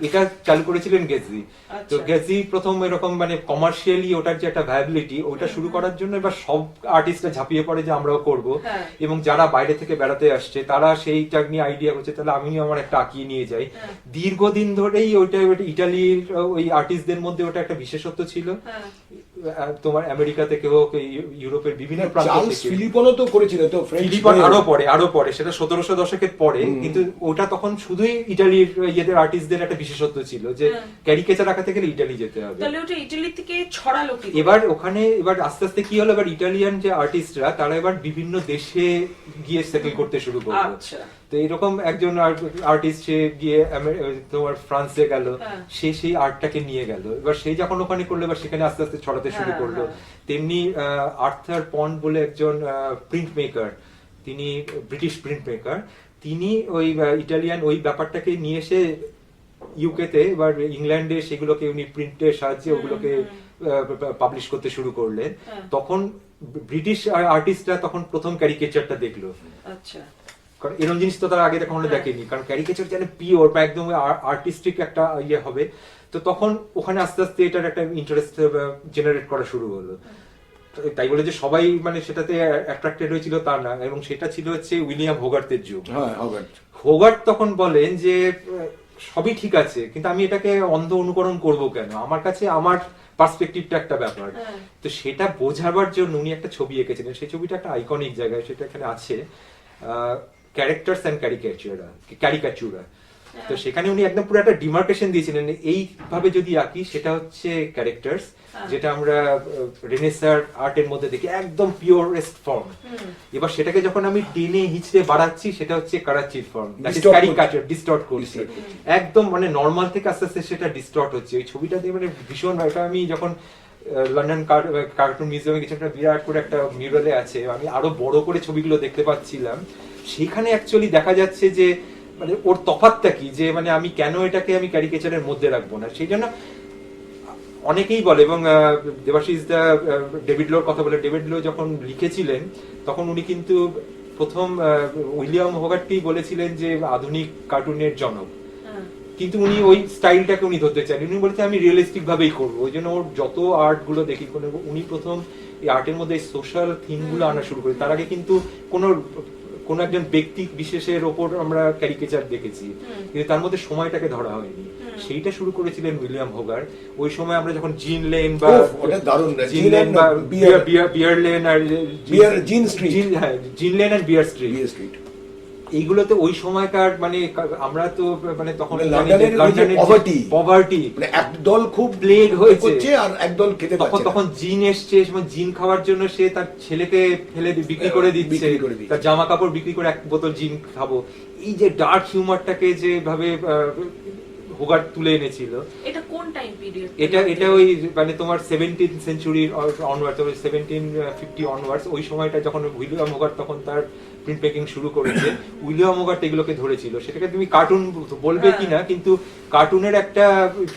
এটা চালু করেছিলেন গেজি। তো গেজি প্রথম এরকম মানে কমার্শিয়ালি ওটার যে একটা ভায়াবিলিটি ওটা শুরু করার জন্য এবার সব আর্টিস্টরা ঝাঁপিয়ে পড়ে যে আমরাও করব, এবং যারা বাইরে থেকে বেড়াতে আসছে তারা সেইটা নিয়ে আইডিয়া করছে তাহলে আমিও আমার একটা আঁকিয়ে নিয়ে যাই। দীর্ঘদিন ধরেই ওইটা ইটালির ওই আর্টিস্টদের মধ্যে ওটা একটা বিশেষত্ব ছিল। তোমার আমেরিকা থেকে হোক ইউরোপের বিভিন্ন প্রান্ত থেকে, ফিলিপনও তো করেছিল তো, ফিলিপন আরো পরে সেটা 1700 দশকের পরে, কিন্তু ওটা তখন শুধুই ইটালির ইয়েদের আর্টিস্টদের একটা বিশেষত্ব ছিল যে ক্যারিকেচার আঁকাতে গেলে ইটালি যেতে হবে। তাহলে ওটা ইটালি থেকে ছড়ালো কি? এবার ওখানে এবার আস্তে আস্তে কি হলো, এবার ইটালিয়ান যে আর্টিস্টরা তারা এবার বিভিন্ন দেশে গিয়ে সেটেল করতে শুরু করলো। আচ্ছা তো এরকম একজন আর্টিস্ট সে গিয়ে তোমার ফ্রান্সে গেল, সে সেই আর্টটাকে নিয়ে গেল, এবার সেই যখন ওখানে করলো এবার সেখানে আস্তে আস্তে ছড়াতে শুরু করলো। তেমনি আর্থার পন্ড বলে একজন প্রিন্ট মেকার, তিনি ব্রিটিশ প্রিন্ট মেকার, তিনি ওই ইটালিয়ান ওই ব্যাপারটাকে নিয়ে এসে ইউকেতে এবার ইংল্যান্ডে সেগুলোকে উনি প্রিন্টের সাহায্যে ওগুলোকে পাবলিশ করতে শুরু করলেন। তখন ব্রিটিশ আর্টিস্টরা তখন প্রথম ক্যারিকেচারটা দেখলো। আচ্ছা, কারণ এরকম জিনিস তো তারা আগে কখনো দেখেনি, কারণ ক্যারিকেচার যেন পিওর বা একদম আর্টিস্টিক একটা ইয়ে হবে। তো তখন ওখানে আস্তে আস্তে এটার একটা ইন্টারেস্ট জেনারেট করা শুরু হলো। তাই বলে যে সবাই মানে সেটাতে অ্যাট্রাক্টেড হয়েছিল তা না, এবং সেটা ছিল হচ্ছে উইলিয়াম হোগার্থের যুগ। হোগার্থ তখন বলেন যে সবই ঠিক আছে, কিন্তু আমি এটাকে অন্ধ অনুকরণ করব কেন, আমার কাছে আমার পার্সপেক্টিভটা একটা ব্যাপার। তো সেটা বোঝাবার জন্য উনি একটা ছবি এঁকেছিলেন, সেই ছবিটা একটা আইকনিক জায়গায়, সেটা এখানে আছে, ক্যারেক্টার্স এন্ড ক্যারিকাচুরা। তো সেখানে উনি একদম পুরো একটা ডিমার্কেশন দিয়েছিলেন, এইভাবে যদি আঁকি সেটা হচ্ছে ক্যারেক্টার্স, যেটা আমরা রেনেসার আর্টের মধ্যে দেখি একদম পিওরেস্ট ফর্ম। এবার সেটাকে যখন আমি টেনে হিচড়ে বাড়াচ্ছি সেটা হচ্ছে কারাচির ফর্ম, ক্যারিকাচার, ডিস্টর্ট করছি একদম, মানে নর্মাল থেকে আস্তে আস্তে সেটা ডিস্টর্ট হচ্ছে। ওই ছবিটা দিয়ে মানে ভীষণ, এটা আমি যখন লন্ডন কার্টুন মিউজিয়ামে কিছু একটা বিরাট করে একটা মিউরালে আছে, আমি আরো বড় করে ছবিগুলো দেখতে পাচ্ছিলাম, সেখানে অ্যাকচুয়ালি দেখা যাচ্ছে যে মানে ওর তফাৎটা কি, যে মানে আমি কেন এটাকে আমি ক্যারিকেচারের মধ্যে রাখবো না। সেই জন্য অনেকেই বলে, এবং দেবাশিস দা ডেভিড লোর কথা বলে, ডেভিড লো যখন লিখেছিলেন তখন উনি কিন্তু প্রথম উইলিয়াম হোগার্থকেই বলেছিলেন যে আধুনিক কার্টুনের জনক, কিন্তু উনি ওই স্টাইলটাকে উনি ধরতে চান, উনি বলছেন আমি রিয়েলিস্টিক ভাবেই করবো। ওই জন্য ওর যত আর্ট গুলো দেখি, উনি প্রথম এই আর্টের মধ্যে সোশ্যাল থিম গুলো আনা শুরু করি। তার আগে কিন্তু কোন একজন ব্যক্তি বিশেষের ওপর আমরা ক্যারিকেচার দেখেছি, কিন্তু তার মধ্যে সময়টাকে ধরা হয়নি। সেইটা শুরু করেছিলেন উইলিয়াম হোগার্থ। ওই সময় আমরা যখন জিন লেন বা বিয়ার লেন আর জিন লেন আর বিয়ার স্ট্রিট, এইগুলোতে ওই সময়কার মানে আমরা তো মানে তখন পভার্টি মানে একদল খুব প্লেগ হয়েছে আর একদল খেতে পাচ্ছে না। তখন জিন এসছে, জিন খাওয়ার জন্য সে তার ছেলেকে ফেলে বিক্রি করে দিচ্ছে, তার জামা কাপড় বিক্রি করে এক বোতল জিন খাবো। এই যে ডার্ক হিউমারটাকে যেভাবে হোগার্থ তুলে এনেছিল, এটা কোন টাইম পিরিয়ড? এটা ওই মানে তোমার 17th সেঞ্চুরির অনওয়ার্ডস, 1750 অনওয়ার্ডস, ওই সময়টা যখন উইলিয়াম হোগার্থ তখন তার প্রিন্ট মেকিং শুরু করেছে। উইলিয়াম হোগার্থ এগুলোকে ধরেছিল, সেটাকে তুমি কার্টুন বলবে কিনা, কিন্তু কার্টুনের একটা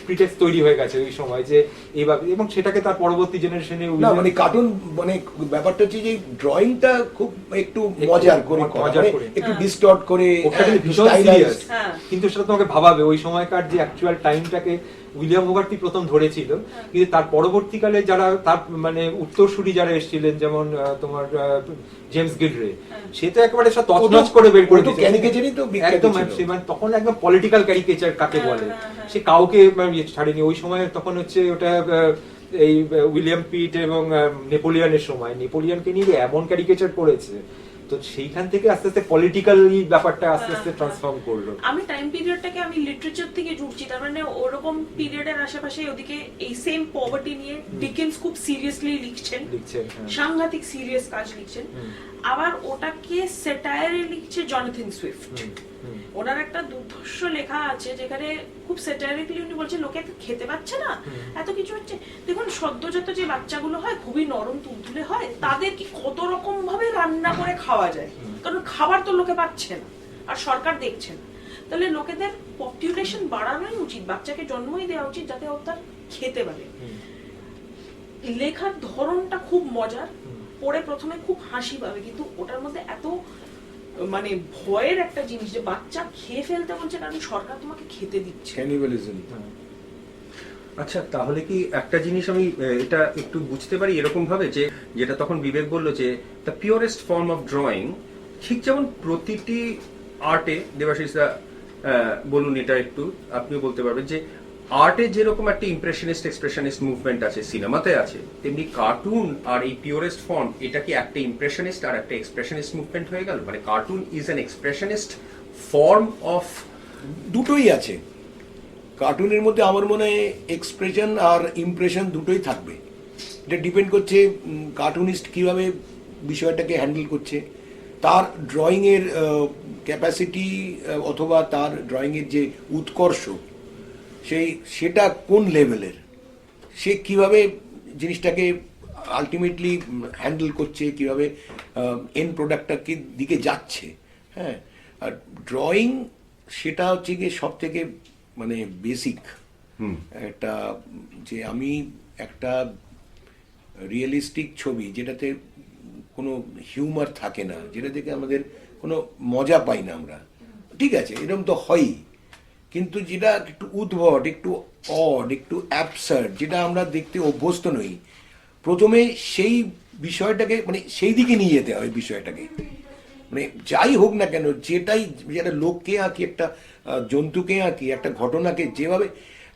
প্রিটেক্সট তৈরি হয়ে গেছে ওই সময় যে এইভাবে, এবং সেটাকে তার পরবর্তী জেনারেশনে মানে কার্টুন মানে ব্যাপারটা হচ্ছে যে ড্রয়িংটা খুব একটু মজার করে, একটু ডিস্টর্ট করে, ওটা কিন্তু ভীষণ সিরিয়াস, কিন্তু সেটা তোমাকে ভাবাবে ওই সময়কার যে অ্যাকচুয়াল টাইমটাকে উইলিয়াম হোগার্থই প্রথম ধরেছিল। কিন্তু তার পরবর্তীকালে যারা তার মানে উত্তরসূরি যারা এসেছিলেন, যেমন তোমার জেমস গিলরে, সে তো একেবারে সব তছনছ করে বের করে দিয়েছে একদম। মানে তখন একদম পলিটিক্যাল ক্যারিকেচার কাকে বলে, সে কাউকে ছাড়েনি ওই সময়। তখন হচ্ছে ওটা এই উইলিয়াম পিট এবং নেপোলিয়নের সময়, নেপোলিয়নকে নিয়ে এমন ক্যারিকেচার করেছে তো সেইখান থেকে আস্তে আস্তে পলিটিক্যাল ব্যাপারটা আস্তে আস্তে ট্রান্সফর্ম করলো। আমি টাইম পিরিয়ডটাকে আমি লিটারেচার থেকে জুড়ছি, তার মানে ওরকম পিরিয়ডের আশেপাশে ওদিকে এই সেম পভার্টি নিয়ে ডিকেন্স খুব সিরিয়াসলি লিখছেন, হ্যাঁ। সাংঘাতিক সিরিয়াস কাজ লিখছেন। আবার ওটাকে সেটায়ারে লিখছে জনাথন সুইফট। ওনার একটা দুর্ধর্ষ লেখা আছে যেখানে খুব সেটায়ারিক্যালি উনি বলছেন লোকে খেতে পাচ্ছে না, এত কিছু হচ্ছে। দেখুন সদ্যজাত যে বাচ্চাগুলো হয় খুবই নরম তুলতুলে হয়, তাদের কি কত রকম ভাবে রান্না করে খাওয়া যায়, কারণ খাবার তো লোকে পাচ্ছে না আর সরকার দেখছে না। তাহলে লোকেদের পপুলেশন বাড়ানোই উচিত, বাচ্চাকে জন্মই দেওয়া উচিত যাতে ও তার খেতে পারে। লেখার ধরনটা খুব মজার, পড়ে প্রথমে খুব হাসি পাবে, কিন্তু ওটার মধ্যে এত মানে ভয়ের একটা জিনিস যে বাচ্চা খেয়ে ফেলতে বলছে কারণ সরকার তোমাকে খেতে দিচ্ছে। ক্যানিবালিজম। আচ্ছা, তাহলে কি একটা জিনিস আমি এটা একটু বুঝতে পারি এরকম ভাবে যে যেটা তখন বিবেক বললো যে the purest form of drawing, ঠিক যেমন প্রতিটি আর্টে, দেবাশিসদা বলুন এটা একটু, আপনিও বলতে পারবেন যে আর্টে যেরকম একটা ইমপ্রেশনিস্ট এক্সপ্রেশনিস্ট মুভমেন্ট আছে, সিনেমাতে আছে, তেমনি কার্টুন আর এই পিওরেস্ট ফর্ম, এটা কি একটা ইমপ্রেশনিস্ট আর একটা এক্সপ্রেশনিস্ট মুভমেন্ট হয়ে গেল? মানে cartoon is an expressionist form of, দুটোই আছে কার্টুনের মধ্যে। আমার মনে হয় এক্সপ্রেশন আর ইমপ্রেশন দুটোই থাকবে। এটা ডিপেন্ড করছে কার্টুনিস্ট কিভাবে বিষয়টাকে হ্যান্ডেল করছে, তার ড্রয়িংয়ের ক্যাপাসিটি অথবা তার ড্রয়িংয়ের যে উৎকর্ষ সেটা কোন লেভেলের, সে কিভাবে জিনিসটাকে আলটিমেটলি হ্যান্ডেল করছে, কিভাবে এন্ড প্রোডাক্টটাকে দিকে যাচ্ছে। হ্যাঁ, আর ড্রয়িং সেটা হচ্ছে গিয়ে সব থেকে মানে বেসিক একটা, যে আমি একটা রিয়েলিস্টিক ছবি যেটাতে কোনো হিউমার থাকে না, যেটা থেকে আমাদের কোনো মজা পাই না আমরা, ঠিক আছে এরকম তো হয়ই, কিন্তু যেটা একটু উদ্ভট, একটু অড, একটু অ্যাবসার্ড, যেটা আমরা দেখতে অভ্যস্ত নই, প্রথমে সেই বিষয়টাকে মানে সেই দিকে নিয়ে যেতে হয় বিষয়টাকে। মানে যাই হোক না কেন, যেটা লোককে আঁকি, একটা জন্তুকে আঁকি, একটা ঘটনাকে, যেভাবে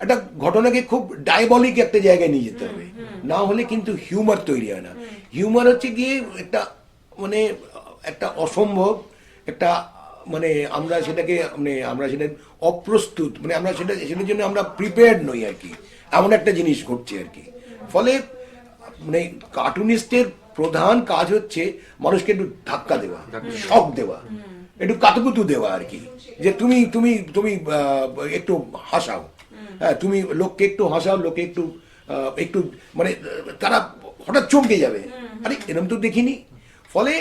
একটা ঘটনাকে খুব ডায়াবলিক একটা জায়গায় নিয়ে যেতে হবে, না হলে কিন্তু হিউমার তৈরি হয় না। হিউমার হচ্ছে গিয়ে একটা মানে একটা অসম্ভব একটা, মানে আমরা সেটাকে মানে আমরা সেটা অপ্রস্তুত, মানে আমরা সেটার জন্য আমরা প্রিপেয়ার্ড নই আর কি, এমন একটা জিনিস ঘটছে আর কি। ফলে মানে কার্টুনিস্টের প্রধান কাজ হচ্ছে মানুষকে একটু ধাক্কা দেওয়া, শক দেওয়া, একটু কাতুকুতু দেওয়া আর কি, যে তুমি তুমি তুমি একটু হাসাও, হ্যাঁ তুমি লোককে একটু হাসাও, লোকে একটু একটু মানে তারা হঠাৎ চমকে যাবে, আরে এরকম তো দেখিনি। ফলে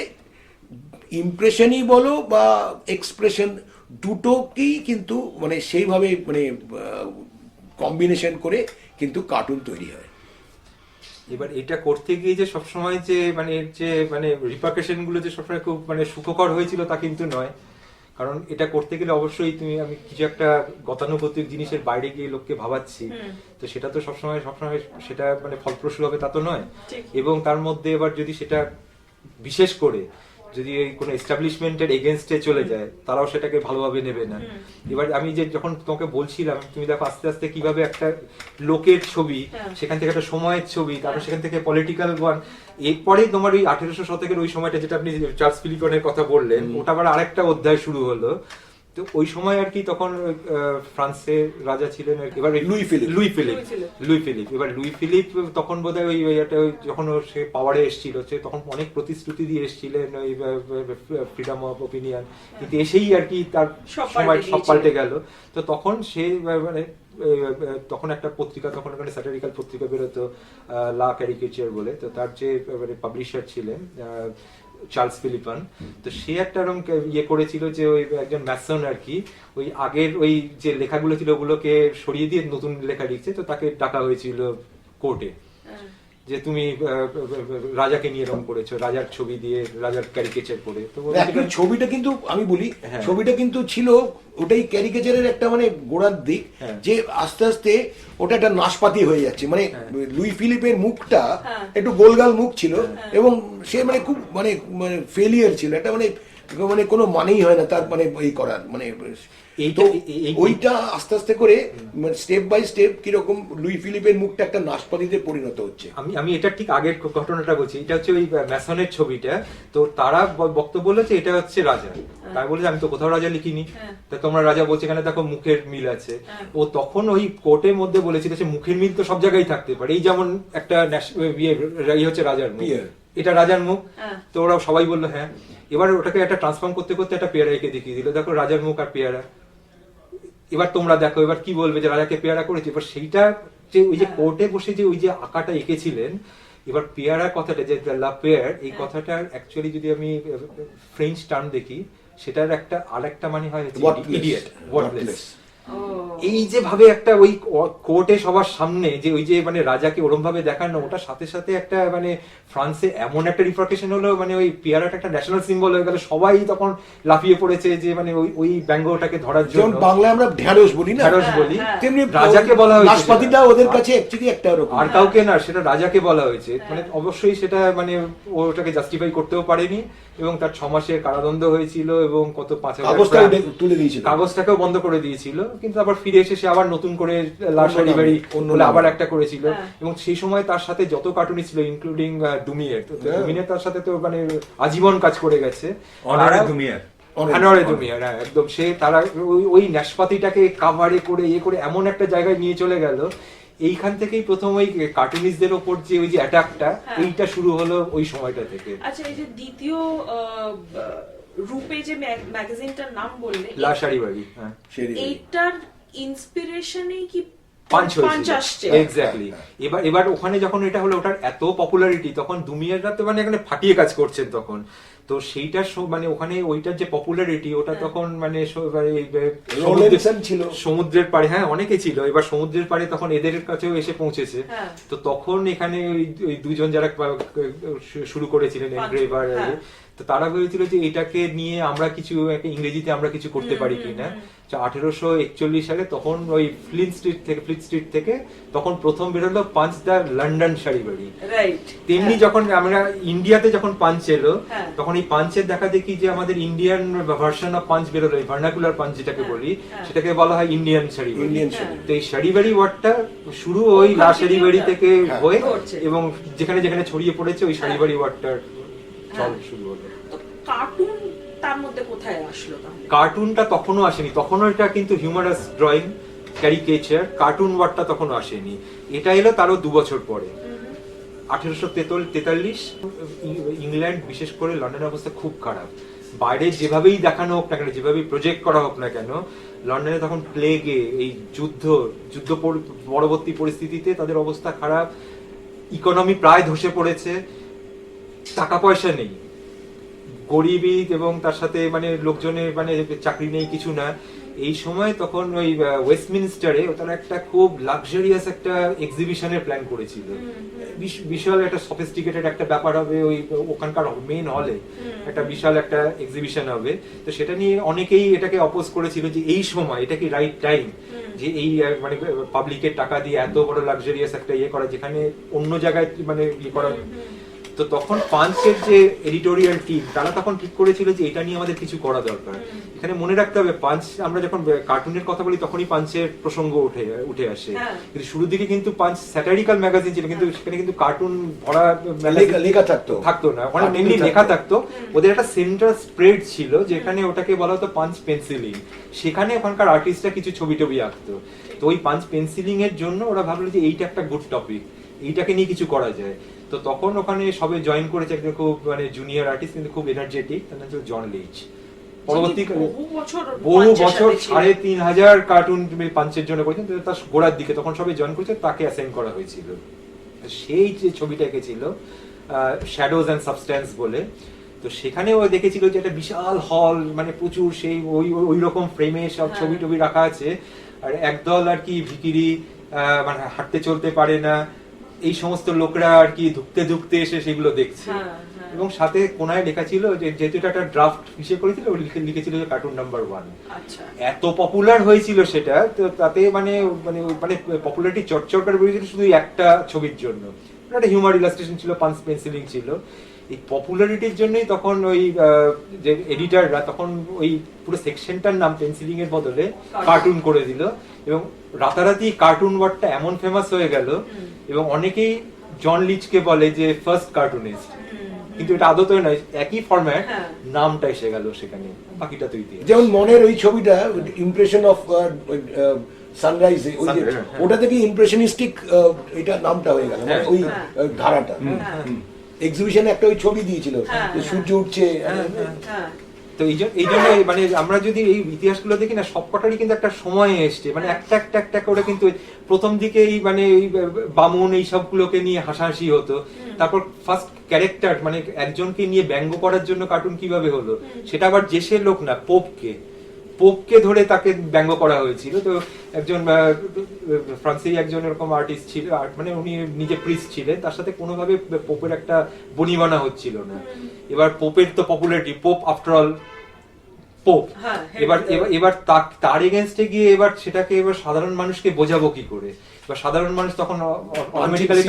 ইমপ্রেশনই বলো বা এক্সপ্রেশন, দুটোকেই কিন্তু মানে সেইভাবে মানে কম্বিনেশন করে কিন্তু কার্টুন তৈরি হয়। এবার এটা করতে গিয়ে যে সবসময় যে মানে রিপারকাশন গুলো যে সবসময় খুব মানে সুখকর হয়েছিল তা কিন্তু নয়, কারণ এটা করতে গেলে অবশ্যই আমি কিছু একটা গতানুগতিক জিনিসের বাইরে গিয়ে লোককে ভাবাচ্ছি, তো সেটা তো সবসময় সেটা মানে ফলপ্রসূ হবে তা তো নয়। এবং তার মধ্যে এবার যদি সেটা বিশেষ করে যদি কোনো এস্টাবলিশমেন্টের এগেনস্টে চলে যায়, তারাও সেটাকে ভালোভাবে নেবে না। এবার আমি যে যখন তোমাকে বলছিলাম, তুমি দেখো আস্তে আস্তে কিভাবে একটা লোকের ছবি, সেখান থেকে একটা সময়ের ছবি, তারপর সেখান থেকে পলিটিক্যাল ওয়ান, এরপরে তোমার ওই 1800 শতকের ওই সময়টা যেটা আপনি চার্লস ফিলিপনের কথা বললেন, ওটা আবার আরেকটা অধ্যায় শুরু হলো। তো ওই সময় আর কি তখন ফ্রান্সের রাজা ছিলেন এবার লুই ফিলিপ। এবার লুই ফিলিপ তখন বোধহয় ওই যখন সে পাওয়ারে এসেছিল, সে তখন অনেক প্রতিশ্রুতি দিয়ে এসেছিলেন ওই ফ্রিডম অফ ওপিনিয়ন, কিন্তু এসেই আর কি তার সময় সব পাল্টে গেল। তো তখন সে মানে তখন একটা পত্রিকা, তখন ওখানে স্যাটারিক্যাল পত্রিকা বেরোতো লা ক্যারিকেচার বলে, তো তার যে মানে পাবলিশার ছিলেন চার্লস ফিলিপন, তো সে একটা এরকম ইয়ে করেছিল যে ওই একজন ম্যাসন আর কি, ওই আগের ওই যে লেখাগুলো ছিল ওগুলোকে সরিয়ে দিয়ে নতুন লেখা লিখছে, তো তাকে ডাকা হয়েছিল কোর্টে, যে তুমি রাজাকে নিয়ে এরকম করেছো, রাজার ছবি দিয়ে রাজার ক্যারিকেচার করে। তো ছবিটা কিন্তু আমি বলি, ছবিটা কিন্তু ছিল ওটাই ক্যারিকেচারের একটা মানে গোড়ার দিক, যে আস্তে আস্তে ওটা একটা নাশপাতি হয়ে যাচ্ছে। মানে লুই ফিলিপের মুখটা একটু গোলগাল মুখ ছিল, এবং সে মানে খুব মানে মানে ফেলিয়ার ছিল, এটা মানে মানে কোনো মানেই হয় না তার মানে এই করার, মানে এইটা তো ওইটা আস্তে আস্তে করে স্টেপ বাই স্টেপ কিরকম লুই ফিলিপের মুখটা একটা নাশপাতিতে পরিণত হচ্ছে। আমি এটা ঠিক আগের ঘটনাটা বলছি, এটা হচ্ছে ওই ম্যাসনের ছবিটা। তো তারা বক্তব্য বললো যে এটা হচ্ছে রাজা, তাই বলে আমি তো কোথাও রাজা লিখিনি, তা তোমরা রাজা বলছে এখানে দেখো মুখের মিল আছে। ও তখন ওই কোর্টের মধ্যে বলেছিল যে মুখের মিল তো সব জায়গায় থাকতে পারে, এই যেমন একটা ইয়ে হচ্ছে রাজার মুখ, এটা রাজার মুখ। তো ওরা সবাই বললো হ্যাঁ। এবার ওটাকে একটা ট্রান্সফর্ম করতে করতে একটা পেয়ারাকে দেখিয়ে দিল, দেখো রাজার মুখ আর পেয়ারা। এবার তোমরা দেখো এবার কি বলবে যে রাজাকে পেয়ারা করেছে। এবার সেইটা যে ওই যে কোর্টে বসে যে ওই যে আঁকাটা এঁকেছিলেন, এবার পেয়ারা কথাটা যে লা পেয়ার, এই কথাটা অ্যাকচুয়ালি যদি আমি ফ্রেঞ্চ টার্ম দেখি, সেটার একটা আরেকটা মানে হয় ইডিয়েট, ওয়ার্ডলেস। এই যে ভাবে একটা ওই কোর্টে সবার সামনে যে ওই যে মানে রাজাকে ওরম ভাবে দেখানো, ওটার সাথে সাথে একটা মানে ফ্রান্সে এমন একটা রিফ্রাকশন হলো, মানে ওই পেয়ারাটা একটা ন্যাশনাল সিম্বল হয়ে গেল, সবাই তখন লাফিয়ে পড়েছে যে মানে ওই ব্যঙ্গটাকে ধরার জন্য। বাংলায় আমরা ঢ্যাঁড়স বলি না, ঢ্যাঁড়স বলি, তেমনি রাজাকে বলা হয়েছে নাশপাতিটা ওদের কাছে অ্যাকচুয়ালি একটা রকম, আর কাউকে না, সেটা রাজাকে বলা হয়েছে। মানে অবশ্যই সেটা মানে ওটাকে জাস্টিফাই করতেও পারেনি, এবং তার 6 মাসের কারাদণ্ড হয়েছিল, এবং কত 5,000 তুলে দিয়েছিল, কাগজটাকেও বন্ধ করে দিয়েছিল। কিন্তু আবার ফিরে এসে সে আবার নতুন করে লা শারিবারি বলে আবার একটা করেছিল। এবং সেই সময় তার সাথে যত কার্টুনিস্ট ছিল ইনক্লুডিং ডুমিয়ের, তো ডুমিয়ের তার সাথে তো মানে আজীবন কাজ করে গেছে। অনারে ডুমিয়ের, হ্যাঁ একদম। সে তারা ওই ন্যাশপাতিটাকে কাভারে করে ইয়ে করে এমন একটা জায়গায় নিয়ে চলে গেল। এইখান থেকেই প্রথম ওই কার্টুনিস্টদের ওপর যে ওই যে অ্যাটাকটা, এইটা শুরু হলো ওই সময়টা থেকে। আচ্ছা, এই যে দ্বিতীয় রূপে যে ম্যাগাজিনটার নাম বললে, লা শারিবারি, হ্যাঁ, এইটার ইন্সপিরেশনেই কি পাঞ্চ আসছে? এক্স্যাক্টলি। এবার ওখানে যখন এটা হলো, ওটার এত পপুলারিটি, তখন দুমিয়াররা তো মানে এখানে ফাটিয়ে কাজ করছেন তখন। তো সেইটার মানে ওখানে ওইটার যে পপুলারিটি, ওটা তখন মানে ছিল সমুদ্রের পাড়ে, হ্যাঁ অনেকে ছিল। এবার সমুদ্রের পাড়ে তখন এদের কাছেও এসে পৌঁছেছে। তো তখন এখানে ওই দুজন যারা শুরু করেছিলেন এনগ্রেভার, তো তারা ভেবেছিল যে এটাকে নিয়ে আমরা কিছু ইংরেজিতে আমরা কিছু করতে পারি কিনা। 1841 সালে তখন ওই ফ্লিট স্ট্রিট থেকে তখন প্রথম বেরোলো পাঞ্চ দ্য লন্ডন শারিবারি। তেমনি যখন আমরা ইন্ডিয়াতে যখন পাঞ্চ এলো, তখন এই পাঞ্চের দেখা দেখি যে আমাদের ইন্ডিয়ান ভার্সন অফ পাঞ্চ বেরোলো, এই ভার্নাকুলার পাঞ্চ যেটাকে বলি, সেটাকে বলা হয় ইন্ডিয়ান শারিবারি। তো এই শারিবারি ওয়ার্ডটা শুরু ওই লা শারিবারি থেকে হয়ে, এবং যেখানে যেখানে ছড়িয়ে পড়েছে ওই শারিবারি ওয়ার্ডটার চল শুরু হলো। কার্টুন তার মধ্যে কোথায় আসলো তাহলে? কার্টুনটা তখনও আসেনি, তখনও এটা কিন্তু হিউমারাস ড্রয়িং, ক্যারিকেচার, কার্টুন ওয়ার্ডটা তখনও আসেনি। এটা এলো তারও 2 বছর পরে, 1843। ইংল্যান্ড, বিশেষ করে লন্ডনের অবস্থা খুব খারাপ। বাইরে যেভাবেই দেখানো হোক না কেন, যেভাবেই প্রজেক্ট করা হোক না কেন, লন্ডনে তখন প্লেগে, এই যুদ্ধ পরবর্তী পরিস্থিতিতে তাদের অবস্থা খারাপ। ইকোনমি প্রায় ধসে পড়েছে, টাকা পয়সা নেই, গরিবী, এবং তার সাথে মানে লোকজনের মানে চাকরি নেই, কিছু না। এই সময় তখন ওই ওয়েস্টমিনস্টারে তারা একটা খুব লাক্সারিয়াস একটা এক্সিবিশনের প্ল্যান করেছিল। বিশাল একটা সফিস্টিকেটেড একটা ব্যাপার হবে, ওই ওখানকার মেইন হলে একটা বিশাল একটা এক্সিবিশন হবে। তো সেটা নিয়ে অনেকেই এটাকে অপোজ করেছিল যে এই সময় এটা কি রাইট টাইম যে এই মানে পাবলিকের টাকা দিয়ে এত বড় লাক্সারিয়াস একটা ইয়ে করা, যেখানে অন্য জায়গায় মানে ইয়ে করা। তো তখন পাঞ্চের যে এডিটোরিয়াল টিম, তারা তখন ঠিক করেছিল যে এটা নিয়ে আমাদের কিছু করা দরকার। এখানে মনে রাখতে হবে, পাঞ্চ আমরা যখন কার্টুনের কথা বলি তখনই পাঞ্চের প্রসঙ্গ উঠে আসে, কিন্তু শুরুর দিকে কিন্তু পাঞ্চ স্যাটারিক্যাল ম্যাগাজিন ছিল, কিন্তু সেখানে কিন্তু কার্টুন ভরা লেখা থাকতো না, ওখানে মেনলি লেখা থাকতো। ওদের একটা সেন্টার স্প্রেড ছিল, যেখানে ওটাকে বলা হতো পাঞ্চ পেন্সিলিং। সেখানে ওখানকার আর্টিস্টরা কিছু ছবি টবি আঁকতো। তো ওই পাঞ্চ পেন্সিলিং এর জন্য ওরা ভাবলো যে এইটা একটা গুড টপিক, এইটাকে নিয়ে কিছু করা যায়। তো তখন ওখানে সবে জয়েন করেছে একজন খুব মানে জুনিয়র আর্টিস্ট, কিন্তু খুব এনার্জেটিক, তার নাম ছিল জন লিচ। পরবর্তীকালে বহু বছর 3,500 কার্টুন পাঞ্চের জন্য করেছেন। তার গোড়ার দিকে তখন সবাই জয়েন করেছে, তাকে অ্যাসাইন করা হয়েছিল। সেই যে ছবিটা এঁকেছিল শ্যাডোজ অ্যান্ড সাবস্ট্যান্স বলে, তো সেখানে ও দেখেছিল যে একটা বিশাল হল, মানে প্রচুর সেই ওই রকম ফ্রেমে সব ছবি টবি রাখা আছে, আর একদল আর কি ভিখিরি, মানে হাঁটতে চলতে পারে না, এই সমস্ত লোকরা আর কি ধুকতে এসে সেগুলো দেখছে। এবং সাথে কোনায় লেখা ছিল যে, যেহেতু এটা একটা ড্রাফট হিসেবে করেছিল, লিখেছিল যে কার্টুন নাম্বার 1। এত পপুলার হয়েছিল সেটা, তো তাতে মানে মানে মানে পপুলারিটি চটচট করে বেরিয়েছিল শুধু একটা ছবির জন্য। একটা হিউমার ইলাস্ট্রেশন ছিল, পাঞ্চ পেন্সিলিং ছিল। এই পপুলারিটির জন্যই তখন ওই যে এডিটাররা তখন ওই পুরো সেকশনটার নাম পেন্সিলিং এর বদলে কার্টুন করে দিল, এবং রাতারাতি কার্টুন ওয়ার্ডটা এমন ফেমাস হয়ে গেল, এবং অনেকেই জন লিচকে বলে যে ফার্স্ট কার্টুনিস্ট, কিন্তু এটা আদতে নয়, একই ফরম্যাট, নামটা এসে গেল সেখানে, বাকিটা তো ইতিহাস। যেমন মনের ওই ছবিটা ইমপ্রেশন অফ সানরাইজ, ওই যে ওটা থেকে ইমপ্রেশনিস্টিক এটা নামটা হয়ে গেল, মানে ওই ধারাটা। এক্সিবিশনে একটা ওই ছবি দিয়েছিল যে সূর্য উঠছে, তো এই জন্য মানে আমরা যদি এই ইতিহাসগুলো দেখি না, সবকটারই কিন্তু একটা সময় এসছে, মানে একটা করে কিন্তু প্রথম দিকে এই মানে এই বামন এই সবগুলোকে নিয়ে হাসাহাসি হতো, তারপর ফার্স্ট ক্যারেক্টার মানে একজনকে নিয়ে ব্যঙ্গ করার জন্য কার্টুন কিভাবে হলো, সেটা আবার যে লোক না, পোপকে ধরে তাকে ব্যঙ্গ করা হয়েছিল। তো একজন ফ্রান্সেই একজন এরকম আর্টিস্ট ছিল, মানে উনি নিজে প্রিস্ট ছিলেন, তার সাথে কোনোভাবে পোপের একটা বনিবানা হচ্ছিল না। এবার পোপের তো popularity, pope after all pope, এবার তার এগেনস্টে গিয়ে এবার সেটাকে এবার সাধারণ মানুষকে বোঝাবো কি করে, এবার সাধারণ মানুষ তখন অটোমেটিক্যালি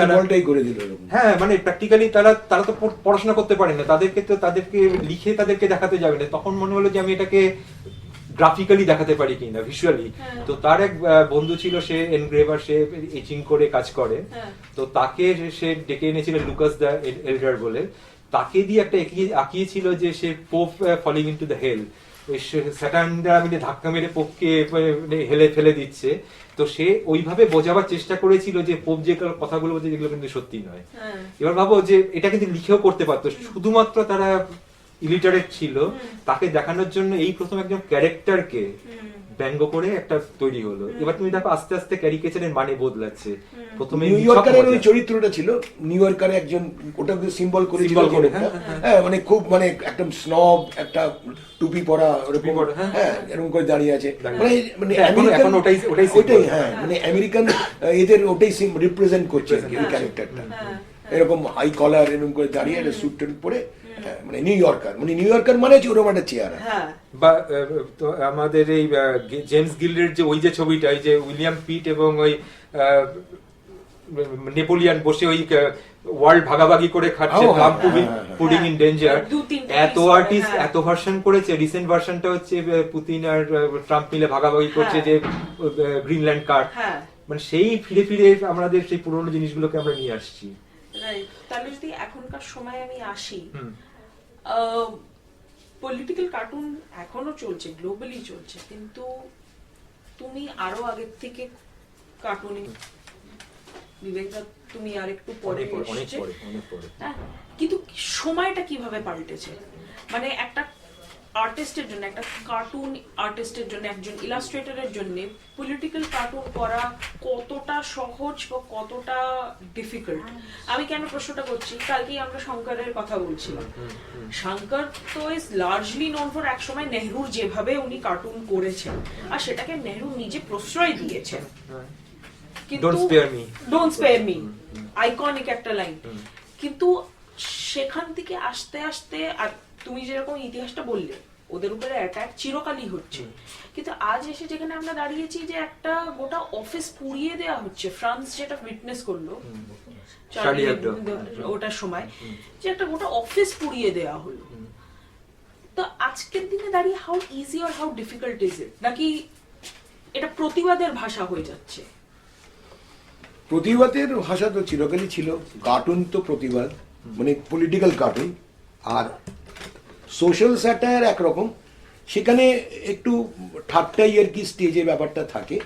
করে দিল। হ্যাঁ, মানে প্র্যাকটিক্যালি তারা তো পড়াশোনা করতে পারে না, তাদেরকে লিখে তাদেরকে দেখাতে যাবে না, তখন মনে হলো যে আমি এটাকে গ্রাফিক্যালি দেখাতে পারি কিনা, ভিজুয়ালি। তো তার এক বন্ধু ছিল, সে এনগ্রেভার, সে এচিং করে কাজ করে, তো তাকে সে ডেকে এনেছিল লুকাস দ্য এল্ডার বলে, তাকে দিয়ে একটা আঁকিয়েছিল যে সে pope falling into the hell, স্যাটার্নরা মিলে ধাক্কা মেরে পোপকে হেলে ফেলে দিচ্ছে। তো সে ওইভাবে বোঝাবার চেষ্টা করেছিল যে পোপ যে কথাগুলো বলছে যেগুলো কিন্তু সত্যি নয়। এবার ভাবো যে এটা কিন্তু লিখেও করতে পারতো, শুধুমাত্র তারা ইলিটারেট ছিল, তাকে দেখানোর জন্য এই প্রথম একজন ক্যারেক্টারকে ব্যঙ্গ করে একটা তৈরি হলো। এবার তুমি দেখো আস্তে আস্তে ক্যারিকেচারের মানে বদলাচ্ছে। প্রথমে নিউ ইয়র্কারের ওই চরিত্রটা ছিল, নিউ ইয়র্কারে একজন ওটাকে সিম্বল করেছিল, হ্যাঁ মানে খুব মানে একটা স্নব, একটা টুপি পরা এরকম, হ্যাঁ এরকম করে দাঁড়িয়ে আছে, মানে মানে আমেরিকান, ওটাই হ্যাঁ মানে আমেরিকান এদের ওটাই রিপ্রেজেন্ট করছে এই ক্যারেক্টারটা, এরকম হাই কলার এরকম করে দাঁড়িয়ে একটা স্যুট টুট পরে, মানে নিউ ইয়র্কার মানে ওরকম একটা চেহারা। বা তো আমাদের এই জেমস গিল্ডের যে ওই যে ছবিটা, এই যে উইলিয়াম পিট এবং ওই নেপোলিয়ান বসে ওই ওয়ার্ল্ড ভাগাভাগি করে খাচ্ছে, পুডিং ইন ডেঞ্জার, এত আর্টিস্ট এত ভার্সন করেছে। রিসেন্ট ভার্সনটা হচ্ছে পুতিন আর ট্রাম্প মিলে ভাগাভাগি করছে যে গ্রিনল্যান্ড কার্ড, মানে সেই ফিরে ফিরে আমাদের সেই পুরোনো জিনিসগুলোকে আমরা নিয়ে আসছি। তাহলে যদি এখনকার সময় আমি আসি, পলিটিক্যাল কার্টুন এখনো চলছে, গ্লোবালি চলছে, কিন্তু তুমি আরো আগের থেকে কার্টুনিং, বিবেকদা তুমি আর একটু পরে, কিন্তু সময়টা কিভাবে পাল্টেছে, মানে একটা আর্টিস্টের জন্য, একটা কার্টুন আর্টিস্টের জন্য, একজন ইলাস্ট্রেটরের জন্য পলিটিক্যাল কার্টুন করা কতটা সহজ বা কতটা ডিফিকাল্ট। আমি কেন প্রশ্নটা করছি, কালকেই আমরা শঙ্করের কথা বলছিলাম। শঙ্কর তো ইজ লার্জলি নোন ফর, একসময় নেহরুর যেভাবে উনি কার্টুন করেছেন, আর সেটাকে নেহরু নিজে প্রশ্রয় দিয়েছেন, ডোন্ট স্পেয়ার মি, আইকনিক একটা লাইন। কিন্তু সেখান থেকে আস্তে আস্তে, আর তুমি যেরকম ইতিহাসটা বললে, ওদের উপরে অ্যাটাক চিরকালই হচ্ছে, কিন্তু আজ এসে যেখানে আমরা দাঁড়িয়েছি যে একটা গোটা অফিস পুড়িয়ে দেওয়া হচ্ছে, ফ্রান্স যেটা উইটনেস করলো ওটার সময়, যে একটা গোটা অফিস পুড়িয়ে দেওয়া হলো। তো আজকের দিনে দাঁড়িয়ে how easy or how difficult is it, নাকি এটা প্রতিবাদের ভাষা হয়ে যাচ্ছে? প্রতিবাদের ভাষা তো চিরকালই ছিল, কার্টুন তো প্রতিবাদ, মানে পলিটিক্যাল কার্টুন, আর সোশ্যাল স্যাটায়ার একরকম, সেখানে একটু ঠাট্টাই আর কি স্টেজে ব্যাপারটা থাকে,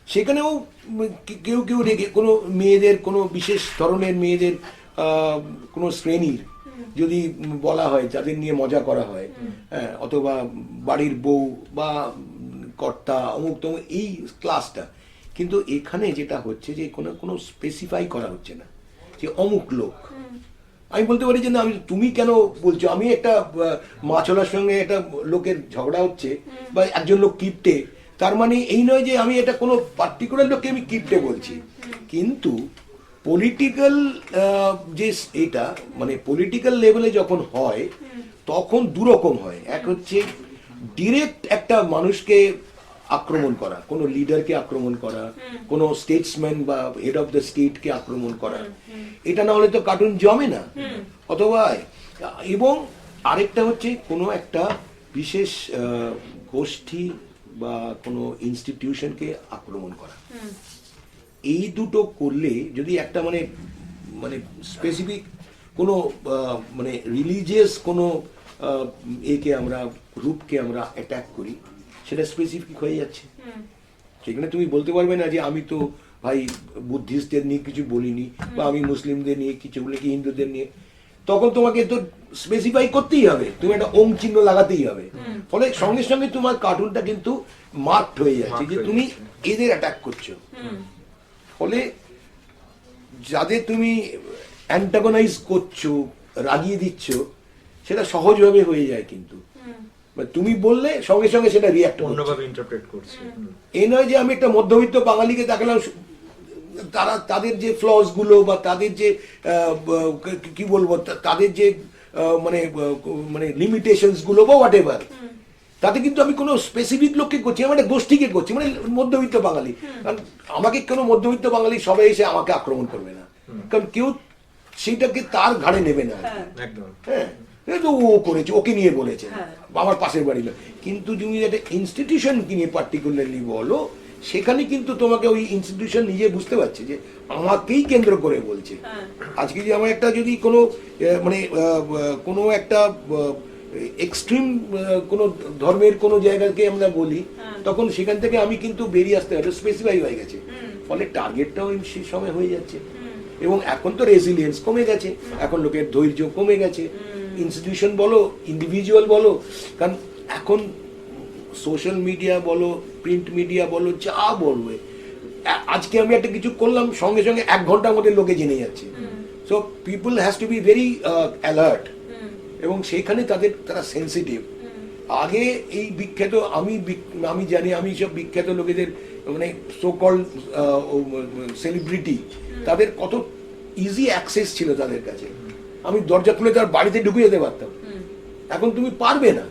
সেখানেও কেউ কেউ রেখে কোনো মেয়েদের, কোনো বিশেষ ধরনের মেয়েদের কোনো শ্রেণীর যদি বলা হয়, যাদের নিয়ে মজা করা হয়, হ্যাঁ, অথবা বাড়ির বউ বা কর্তা অমুক তমুক এই ক্লাসটা, কিন্তু এখানে যেটা হচ্ছে যে কোনো স্পেসিফাই করা হচ্ছে না যে অমুক লোক। আমি বলতে পারি যে না, তুমি কেন বলছো, আমি একটা মাছলার সঙ্গে একটা লোকের ঝগড়া হচ্ছে বা একজন লোক কিপটে, তার মানে এই নয় যে আমি এটা কোনো পার্টিকুলার লোককে আমি কিপটে বলছি। কিন্তু পলিটিক্যাল যে এটা মানে পলিটিক্যাল লেভেলে যখন হয় তখন দুরকম হয়। এক হচ্ছে ডিরেক্ট একটা মানুষকে আক্রমণ করা, কোনো লিডারকে আক্রমণ করা, কোনো স্টেটসম্যান বা হেড অফ দ্য স্টেটকে আক্রমণ করা, এটা না হলে তো কার্টুন জমে না। অথবা এবং আরেকটা হচ্ছে কোনো একটা বিশেষ গোষ্ঠী বা কোনো ইনস্টিটিউশনকে আক্রমণ করা। এই দুটো করলে যদি একটা মানে মানে স্পেসিফিক কোনো মানে রিলিজিয়াস কোনো একে আমরা গ্রুপকে আমরা অ্যাটাক করি, সেটা স্পেসিফিক হয়ে যাচ্ছে। সেখানে তুমি বলতে পারবে না যে আমি তো ভাই বুদ্ধিস্টদের নিয়ে কিছু বলিনি, বা আমি মুসলিমদের নিয়ে কিছু বলি, কি হিন্দুদের নিয়ে। তখন তোমাকে তো স্পেসিফাই করতেই হবে, তুমি একটা ওম চিহ্ন লাগাতেই হবে। ফলে সঙ্গে সঙ্গে তোমার কার্টুনটা কিন্তু মার্কড হয়ে যাচ্ছে যে তুমি এদের অ্যাটাক করছো। ফলে যাদের তুমি অ্যান্টাগনাইজ করছো, রাগিয়ে দিচ্ছ, সেটা সহজভাবে হয়ে যায়। কিন্তু তুমি বললে সঙ্গে সঙ্গে সেটা রিঅ্যাক্ট অন্যভাবে ইন্টারপ্রেট করছে। এই নয় যে আমি একটা মধ্যবিত্ত বাঙালিকে দেখালাম, তারা তাদের যে ফ্লস গুলো বা তাদের যে কি বলবো, তাদের যে মানে মানে লিমিটেশনস গুলো বা হোয়াট এভার, তাতে কিন্তু আমি কোনো স্পেসিফিক লোককে করছি, আমি একটা গোষ্ঠীকে করছি, মানে মধ্যবিত্ত বাঙালি। কারণ আমাকে কোনো মধ্যবিত্ত বাঙালি সবাই এসে আমাকে আক্রমণ করবে না, কারণ কেউ সেটাকে তার ঘাড়ে নেবে না। হ্যাঁ, তো ও করেছে, ওকে নিয়ে বলেছে, আমার পাশের বাড়ি। কিন্তু তুমি একটা ইনস্টিটিউশনকে নিয়ে পার্টিকুলারলি বলো, সেখানে কিন্তু তোমাকে ওই ইনস্টিটিউশন নিজে বুঝতে পারছে যে আমাকেই কেন্দ্র করে বলছে। আজকে যে আমার একটা যদি কোনো মানে কোনো একটা এক্সট্রিম কোনো ধর্মের কোনো জায়গাকে আমরা বলি, তখন সেখান থেকে আমি কিন্তু বেরিয়ে আসতে হবে, স্পেসিফাই হয়ে গেছে। ফলে টার্গেটটাও সেই সময় হয়ে যাচ্ছে। এবং এখন তো রেজিলিয়েন্স কমে গেছে, এখন লোকের ধৈর্য কমে গেছে, ইনস্টিটিউশন বলো, ইন্ডিভিজুয়াল বলো। কারণ এখন সোশ্যাল মিডিয়া বলো, প্রিন্ট মিডিয়া বলো, যা বলবে, আজকে আমি একটা কিছু করলাম, সঙ্গে সঙ্গে 1 ঘন্টার মধ্যে লোকে জেনে যাচ্ছে। So people has to be very alert, এবং সেইখানে তারা সেন্সিটিভ। আগে এই বিখ্যাত আমি জানি, আমি সব বিখ্যাত লোকেদের মানে সো কল্ড সেলিব্রিটি, তাদের কত ইজি অ্যাক্সেস ছিল তাদের কাছে। আমি দরজা খুলে তার বাড়িতে ঢুকে যেতে পারতাম, এখন তুমি পারবে না।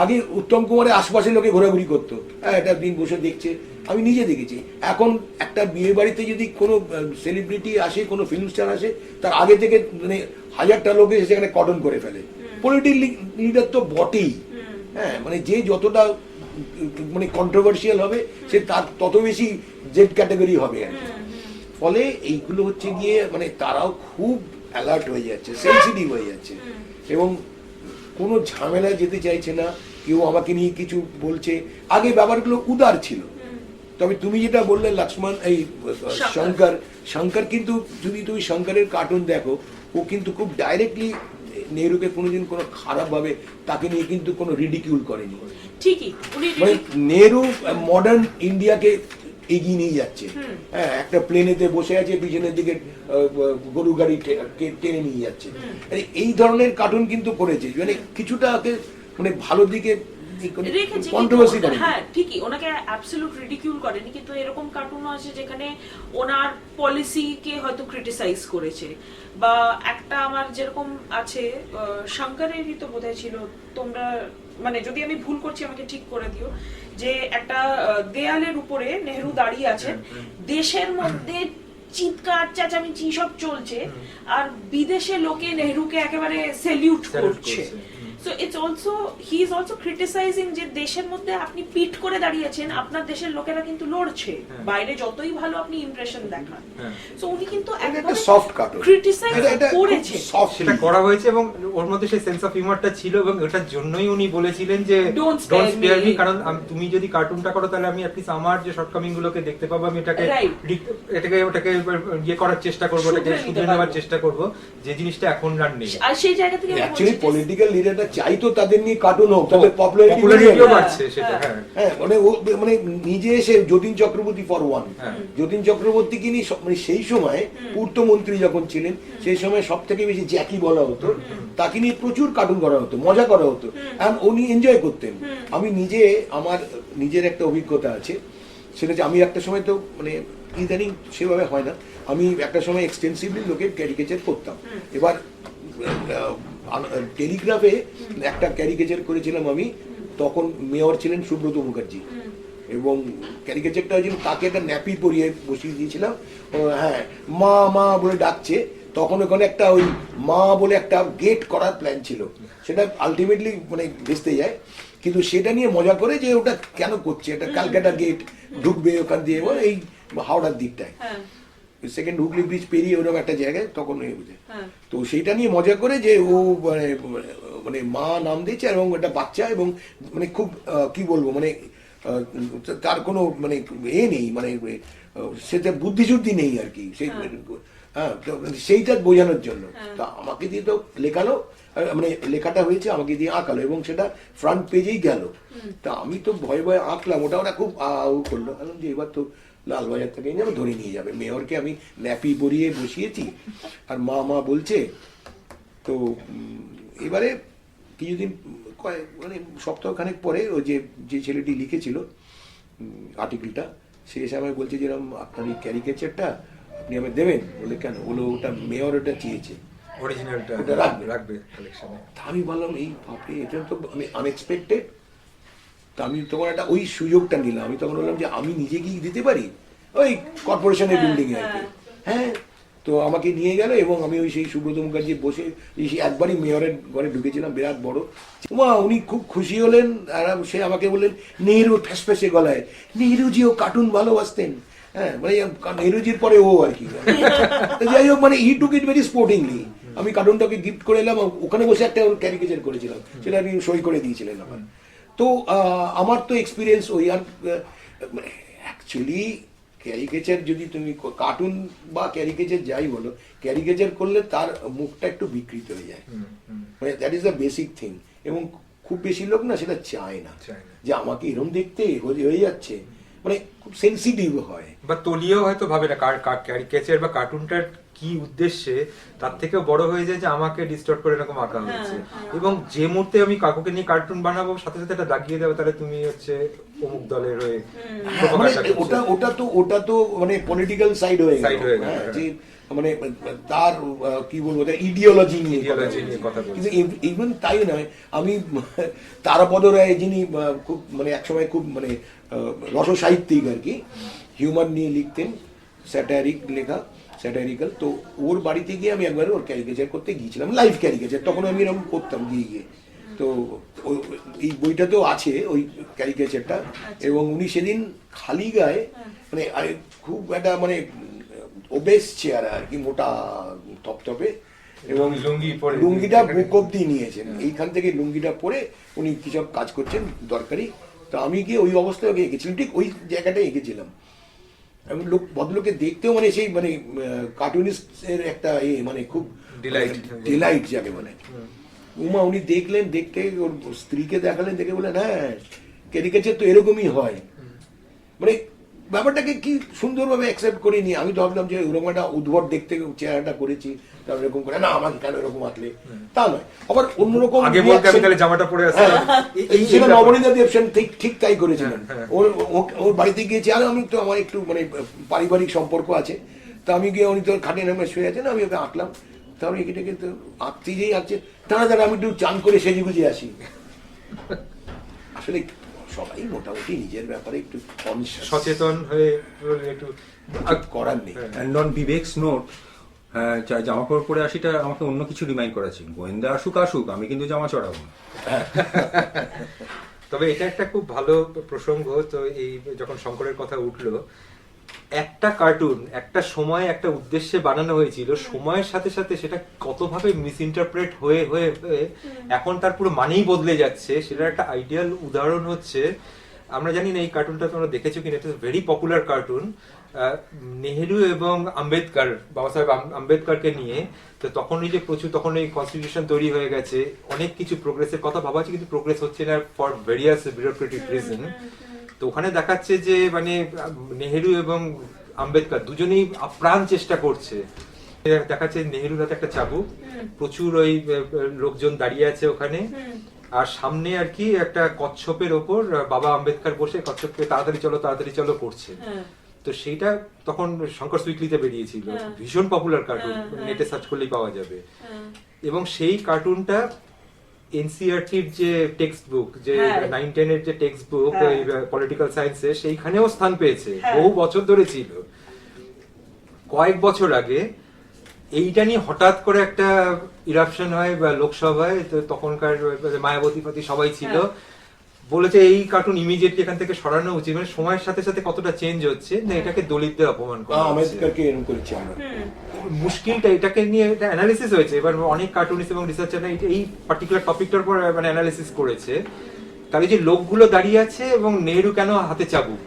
আগে উত্তম কুমারের আশপাশে লোকে ঘোরাঘুরি করতো, হ্যাঁ, একটা দিন বসে দেখছে, আমি নিজে দেখেছি। এখন একটা বিয়ে বাড়িতে যদি কোনো সেলিব্রিটি আসে, কোনো ফিল্ম স্টার আসে, তার আগে থেকে মানে 1000টা লোকে সেখানে কটন করে ফেলে। পলিটিক্যাল লিডার তো বটেই, হ্যাঁ, মানে যে যতটা মানে কন্ট্রোভার্সিয়াল হবে, সে তার তত বেশি জেড ক্যাটাগরি হবে আর কি। ফলে এইগুলো হচ্ছে গিয়ে মানে তারাও খুব অ্যালার্ট হয়ে যাচ্ছে, সেন্সিটিভ হয়ে যাচ্ছে, এবং কোনো ঝামেলায় যেতে চাইছে না। কেউ আমাকে নিয়ে কিছু বলছে, আগে ব্যাপারগুলো উদার ছিল। তবে তুমি যেটা বললে লক্ষ্মণ, এই শঙ্কর কিন্তু যদি তুমি শঙ্করের কার্টুন দেখো, ও কিন্তু খুব ডাইরেক্টলি নেহরুকে কোনোদিন কোনো খারাপ ভাবে তাকে নিয়ে কিন্তু কোনো রিডিকিউল করেনি। ঠিকই, মানে নেহরু মডার্ন ইন্ডিয়াকে এগিয়ে নিয়ে যাচ্ছে। হ্যাঁ, একটা প্লেনেতে বসে আছে, পিছনের দিকে গরু গাড়ি টেনে নিয়ে যাচ্ছে। এই ধরনের কার্টুন কিন্তু করেছে, মানে কিছুটা মানে ভালো দিকে কন্ট্রোভার্সি করে। হ্যাঁ ঠিকই, ওনাকে অ্যাবসলিউট রিডিকিউল করেনি, কিন্তু এরকম কার্টুন আছে যেখানে ওনার পলিসিকে হয়তো ক্রিটিসাইজ করেছে। বা একটা আমার যেরকম আছে, শঙ্করেরই তো বোধহয় ছিল, তোমরা মানে যদি আমি ভুল করছি আমাকে ঠিক করে দিও, যে একটা দেয়ালের উপরে নেহরু দাঁড়িয়ে আছেন, দেশের মধ্যে চিৎকার চেঁচামেচি সব চলছে, আর বিদেশে লোকে নেহরুকে একেবারে সেলিউট করছে। So it's also, he is also criticizing যে দেশের মধ্যে আপনি পিট করে দাঁড়িয়েছেন, আপনার দেশের লোকেরা কিন্তু লড়ছে, বাইরে যতই ভালো আপনি ইমপ্রেশন দেখান। সো উনি কিন্তু একটা সফট কার্টুন ক্রিটিসাইজ করেছে, সেটা করা হয়েছে, এবং ওর মধ্যে সেই সেন্স অফ হিউমারটা ছিল, এবং ওটার জন্যই উনি বলেছিলেন যে ডোন্ট স্পেয়ার মি, কারণ তুমি যদি কার্টুনটা করো, তাহলে আমি অ্যাটলিস্ট আমার যে শর্টকামিং গুলোকে দেখতে পাবো, আমি ওটাকে ইয়ে করার চেষ্টা করবো, ওটাকে শুধরে নেওয়ার চেষ্টা করবো, যে জিনিসটা এখন আর নেই। আর সেই জায়গা থেকে অ্যাকচুয়ালি পলিটিক্যাল লিডারটা চাইতো তাদের নিয়ে কার্টুন হোক, তাদের পপুলারিটিও বাড়ছে, সেটা হ্যাঁ, মানে ও মানে নিজে এসে যতীন চক্রবর্তী ফর ওয়ান, যতীন চক্রবর্তীকে নিয়ে মানে সেই সময় পূর্তমন্ত্রী যখন ছিলেন, সেই সময় সব থেকে বেশি জ্যাকি বলা হতো, তাকে নিয়ে প্রচুর কার্টুন করা হতো, মজা করা হতো, আর উনি এনজয় করতেন। আমি নিজে, আমার নিজের একটা অভিজ্ঞতা আছে, সেটা যে আমি একটা সময় তো মানে ইদানিং সেভাবে হয় না, আমি একটা সময় এক্সটেন্সিভলি লোকের ক্যারিকেচার করতাম। এবার টেলিগ্রাফে একটা ক্যারিকেচার করেছিলাম আমি, তখন মেয়র ছিলেন সুব্রত মুখার্জি। এবং ক্যারিকেচারটা হয়েছিল তাকে একটা ন্যাপি পরিয়ে বসিয়ে দিয়েছিলাম, হ্যাঁ মা মা বলে ডাকছে, তখন ওখানে একটা ওই মা বলে একটা গেট করার প্ল্যান ছিল, সেটা আলটিমেটলি মানে ভেস্তে যায়, কিন্তু সেটা নিয়ে মজা করে যে ওটা কেন করছে, এটা ক্যালকাটা গেট ঢুকবে ওখান দিয়ে এই হাওড়ার দিকটায়, সেকেন্ড হুগলি ব্রিজ পেরিয়ে ওরকম একটা জায়গায়, তখন বুঝে তো সেইটা নিয়ে মজা করে যে ও মানে মানে মা নাম দিয়েছে এবং একটা বাচ্চা, এবং মানে খুব কি বলবো মানে তার কোনো মানে নেই, মানে সেটা বুদ্ধিশুদ্ধি নেই আর কি, সেই হ্যাঁ তো সেইটা বোঝানোর জন্য তা আমাকে দিয়ে তো লেখালো, মানে লেখাটা হয়েছে আমাকে দিয়ে আঁকালো এবং সেটা ফ্রন্ট পেজেই গেল। তা আমি তো ভয়ে ভয়ে আঁকলাম, ওটা ওরা খুব করলো, যে এবার তো লালবাজার থেকে যাবে ধরে নিয়ে যাবে, মেয়রকে আমি ন্যাপি পরিয়ে বসিয়েছি আর মা মা বলছে। তো এবারে কিছুদিন মানে সপ্তাহখানেক পরে ওই যে ছেলেটি লিখেছিল আর্টিকেলটা, সে এসে আমায় বলছে যে এরকম আপনার এই ক্যারিকেচারটা আপনি আমায় দেবেন, বলে কেন, বলো ওটা মেয়র ওটা চেয়েছে, অরিজিনালটা ওটা রাখবে কালেকশনে। তা আমি বললাম এই বাপরে, এটা তো আমি আনএক্সপেক্টেড। তা আমি তখন একটা ওই সুযোগটা নিলাম, আমি তখন বললাম যে আমি নিজে কি দিতে পারি, ওই কর্পোরেশনের বিল্ডিং এ আর কি, হ্যাঁ। তো আমাকে নিয়ে গেল এবং আমি ওই সেই সুব্রত মুখার্জি বসে একবারই মেয়রের ঘরে ঢুকেছিলাম, বিরাট বড়, উনি খুব খুশি হলেন, আর সে আমাকে বললেন নেহেরু ফ্যাসফ্যাসে গলায়, নেহেরুজিও কার্টুন ভালোবাসতেন, হ্যাঁ মানে নেহেরুজির পরে ও আর কি। যাই হোক মানে ই টুক ইট ভেরি স্পোর্টিংলি, আমি কার্টুনটাকে গিফট করে এলাম, ওখানে বসে একটা ক্যারিকেচার করেছিলাম, সেটা আপনি সই করে দিয়েছিলেন আমার। তো আমার তো এক্সপিরিয়েন্স ওই, আর অ্যাকচুয়ালি ক্যারিকেচার যদি তুমি কার্টুন বা ক্যারিকেচার যাই বলো, ক্যারিকেচার করলে তার মুখটা একটু বিকৃত হয়ে যায়, মানে that is the basic thing, এবং খুব বেশি লোক না সেটা চায় না যে আমাকে এরকম দেখতে হয়ে যাচ্ছে, মানে খুব সেন্সিটিভ হয়, বা তলিও হয়তো ভাবে না ক্যারিকেচার বা কার্টুনটার কি উদ্দেশ্যে, তার থেকে বড় হয়ে যায় যে আমাকে ডিস্টার্ব করে এরকম আঁকা হয়েছে, এবং যে মুহূর্তে আমি কাকুকে নিয়ে কার্টুন বানাবো সাথে সাথে এটা দাগিয়ে দেবো, তাহলে তুমি হচ্ছে অমুক দলের হয়ে, ওটা তো মানে পলিটিক্যাল সাইড হয়ে গেল, যে মানে তার কি বলবো ইডিওলজি নিয়ে কথা বলছি। কিন্তু ইভেন তাই নয়, আমি তারাপদ রায় যিনি খুব মানে একসময় খুব মানে রসসাহিত্যিক আর কি, হিউমার নিয়ে লিখতেন, স্যাটারিক্যাল, তো ওর বাড়িতে গিয়ে আমি একবার ওর ক্যারিকেচার করতে গিয়েছিলাম, লাইভ ক্যারিকেচার, তখন আমি এরকম করতাম গিয়ে। তো এই বইটাতেও আছে ওই ক্যারিকেচারটা, এবং উনি সেদিন খালি গায়ে মানে খুব একটা মানে ওবেস চেয়ার আর কি, মোটা থপথপে, এবং লুঙ্গিটা বুক অব্দি নিয়েছেন, এইখান থেকে লুঙ্গিটা পরে উনি কিছু কাজ করছেন দরকারি। তো আমি গিয়ে ওই অবস্থায় এঁকেছিলাম, ঠিক ওই জায়গাটায় এঁকেছিলাম, এবং ভদ্রলোকে দেখতেও মানে সেই মানে কার্টুনিস্টের একটা মানে খুব ডিলাইট যাকে মানে। উনি দেখলেন, দেখতে ওর স্ত্রীকে দেখালেন, দেখে বললেন হ্যাঁ ক্যারিকেচার তো এরকমই হয়, মানে ব্যাপারটাকে কি সুন্দরভাবে অ্যাকসেপ্ট করে নিয়ে। আমি তো ভাবলাম যে ওরকম একটা উদ্ভট দেখতে চেহারাটা করেছি, তারপর এরকম করে না আমাকে কেন এরকম আঁকলে, তা নয়, আবার অন্যরকম জামাটা পরে সেটা নবনীতা দেব সেন ঠিক তাই করেছিলেন। ওর বাড়িতে গিয়েছি, আর আমি তো আমার একটু মানে পারিবারিক সম্পর্ক আছে, তা আমি গিয়ে উনি তো খাটে নামে শুয়ে আছেন, আমি ওকে আঁকলাম, তারপরে এটাকে তো আঁকতে যেই আঁকছে তারা আমি একটু চান করে সেজে গুজে আসি। আসলে সবাই মোটামুটি নিজের ব্যাপারে একটু সচেতন হয়ে একটু করার নেই। অ্যান্ড অন বিবেকস নোট, জামা কাপড় পরে আসিটা আমাকে অন্য কিছু রিমাইন্ড করাচ্ছি, গোয়েন্দা আসুক আমি কিন্তু জামা চড়াবো না। তবে এটা একটা খুব ভালো প্রসঙ্গ। তো এই যখন শঙ্করের কথা উঠলো, একটা কার্টুন একটা সময় একটা উদ্দেশ্যে বানানো হয়েছিল, সময়ের সাথে সাথে সেটা কতভাবে মিসইন্টারপ্রেট হয়ে হয়ে হয়ে এখন তার পুরো মানেই বদলে যাচ্ছে, সেটার একটা আইডিয়াল উদাহরণ হচ্ছে, আমরা জানি না এই কার্টুনটা তোমরা দেখেছো কিনা, এটা ভেরি পপুলার কার্টুন, নেহেরু এবং আম্বেদকর, বাবা সাহেব আম্বেদকরকে নিয়ে। তো তখন এই যে প্রচুর, তখন এই কনস্টিটিউশন তৈরি হয়ে গেছে, অনেক কিছু প্রোগ্রেসের কথা ভাবা আছে, কিন্তু প্রোগ্রেস হচ্ছে না ফর ভেরিয়াস বিউরোক্রেটিক রিজন। তো ওখানে দেখাচ্ছে যে মানে নেহেরু এবং আম্বেদকর দুজনেই আপ্রাণ চেষ্টা করছে। দেখাচ্ছে নেহেরুর হাতে একটা চাবুক, প্রচুর ওই লোকজন দাঁড়িয়ে আছে ওখানে, আর সামনে আর কি একটা কচ্ছপের ওপর বাবা আম্বেদকর বসে কচ্ছপকে তাড়াতাড়ি চলো করছে। তো সেইটা তখন শঙ্কর উইকলিতে বেরিয়েছিল, ভীষণ পপুলার কার্টুন, নেটে সার্চ করলেই পাওয়া যাবে। এবং সেই কার্টুনটা এনসিইআরটির যে টেক্সট বুক, যে হ্যাঁ। 9-10 এর যে টেক্সট বুক হ্যাঁ। পলিটিক্যাল সায়েন্সে, সেইখানেও স্থান পেয়েছে, হ্যাঁ। বহু বছর ধরে ছিল। কয়েক বছর আগে এইটা নিয়ে হঠাৎ করে একটা ইরাপশন হয় বা লোকসভায়, তো তখনকার মায়াবতী ফাতি সবাই ছিল, বলেছে এই কার্টুন ইমিডিয়েটলি এখান থেকে সরানো উচিত। মানে সময়ের সাথে সাথে কতটা চেঞ্জ হচ্ছে, না এটাকে দলিতদের অপমান করা হচ্ছে। আম্বেদকরকে এরকম করেছি আমরা। মুশকিলটা এটাকে নিয়ে এটা অ্যানালিসিস হয়েছে, এবার অনেক কার্টুনিস্ট এবং রিসার্চাররা এই পার্টিকুলার টপিকটার উপর মানে অ্যানালিসিস করেছে। তাহলে যে লোকগুলো দাঁড়িয়ে আছে এবং নেহেরু কেন হাতে চাবুক,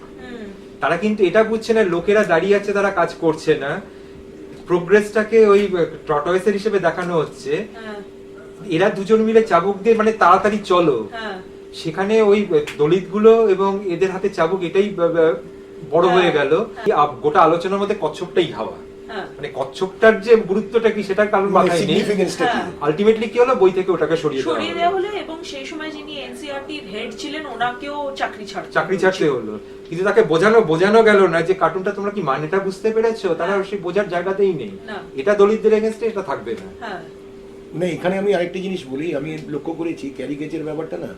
তারা কিন্তু এটা বুঝছে না লোকেরা দাঁড়িয়ে আছে, তারা কাজ করছে না, প্রোগ্রেসটাকে ওই টর্টয়েসের হিসেবে দেখানো হচ্ছে। এরা দুজন মিলে চাবুক দিয়ে মানে তাড়াতাড়ি চলো, সেখানে ওই দলিতগুলো এবং এদের হাতে চাবুক, এটাই বড় হয়ে গেল। গোটা আলোচনার মধ্যে কচ্ছপটাই হাওয়া, মানে কচ্ছপটার যে গুরুত্বটা কি সেটা কারণ মাথায় নেই। সিগনিফিকেন্সটা কি? আলটিমেটলি কি হলো, বই থেকে ওটাকে সরিয়ে দেওয়া হলো এবং সেই সময় যিনি এনসিইআরটির হেড ছিলেন ওনাকেও চাকরি ছাড়তে হলো। কিন্তু তাকে বোঝানো গেল না যে কার্টুনটা তোমরা কি মানেটা বুঝতে পেরেছো, তারা সেই বোঝার জায়গাতেই নেই। এটা দলিতদের এগেইনস্টে এটা থাকবে না। না, এখানে আমি আরেকটা জিনিস বলি, আমি লক্ষ্য করেছি ক্যারিকেচার ব্যাপারটা না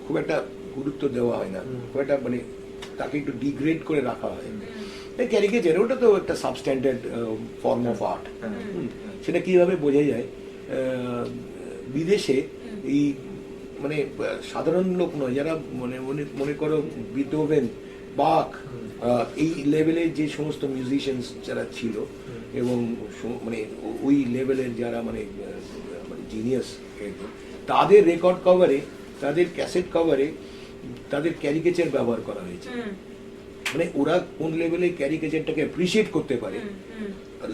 খুব একটা গুরুত্ব দেওয়া হয় না, খুব একটা মানে তাকে একটু ডিগ্রেড করে রাখা হয়। ক্যারিকেচার ওটা তো একটা সাবস্ট্যান্ডার্ড ফর্ম অফ আর্ট, সেটা কিভাবে বোঝা যায়। বিদেশে এই মানে সাধারণ লোক নয়, যারা মনে করো বিথোভেন, বাক, এই লেভেলে যে সমস্ত মিউজিশিয়ানস যারা ছিল এবং মানে ওই লেভেলের যারা মানে জিনিয়াস, তাদের রেকর্ড কভারে, তাদের ক্যাসেট কভারে তাদের ক্যারিকেচার ব্যবহার করা হয়েছে। মানে ওরা কোন লেভেলে ক্যারিকেচারটাকে অ্যাপ্রিসিয়েট করতে পারে।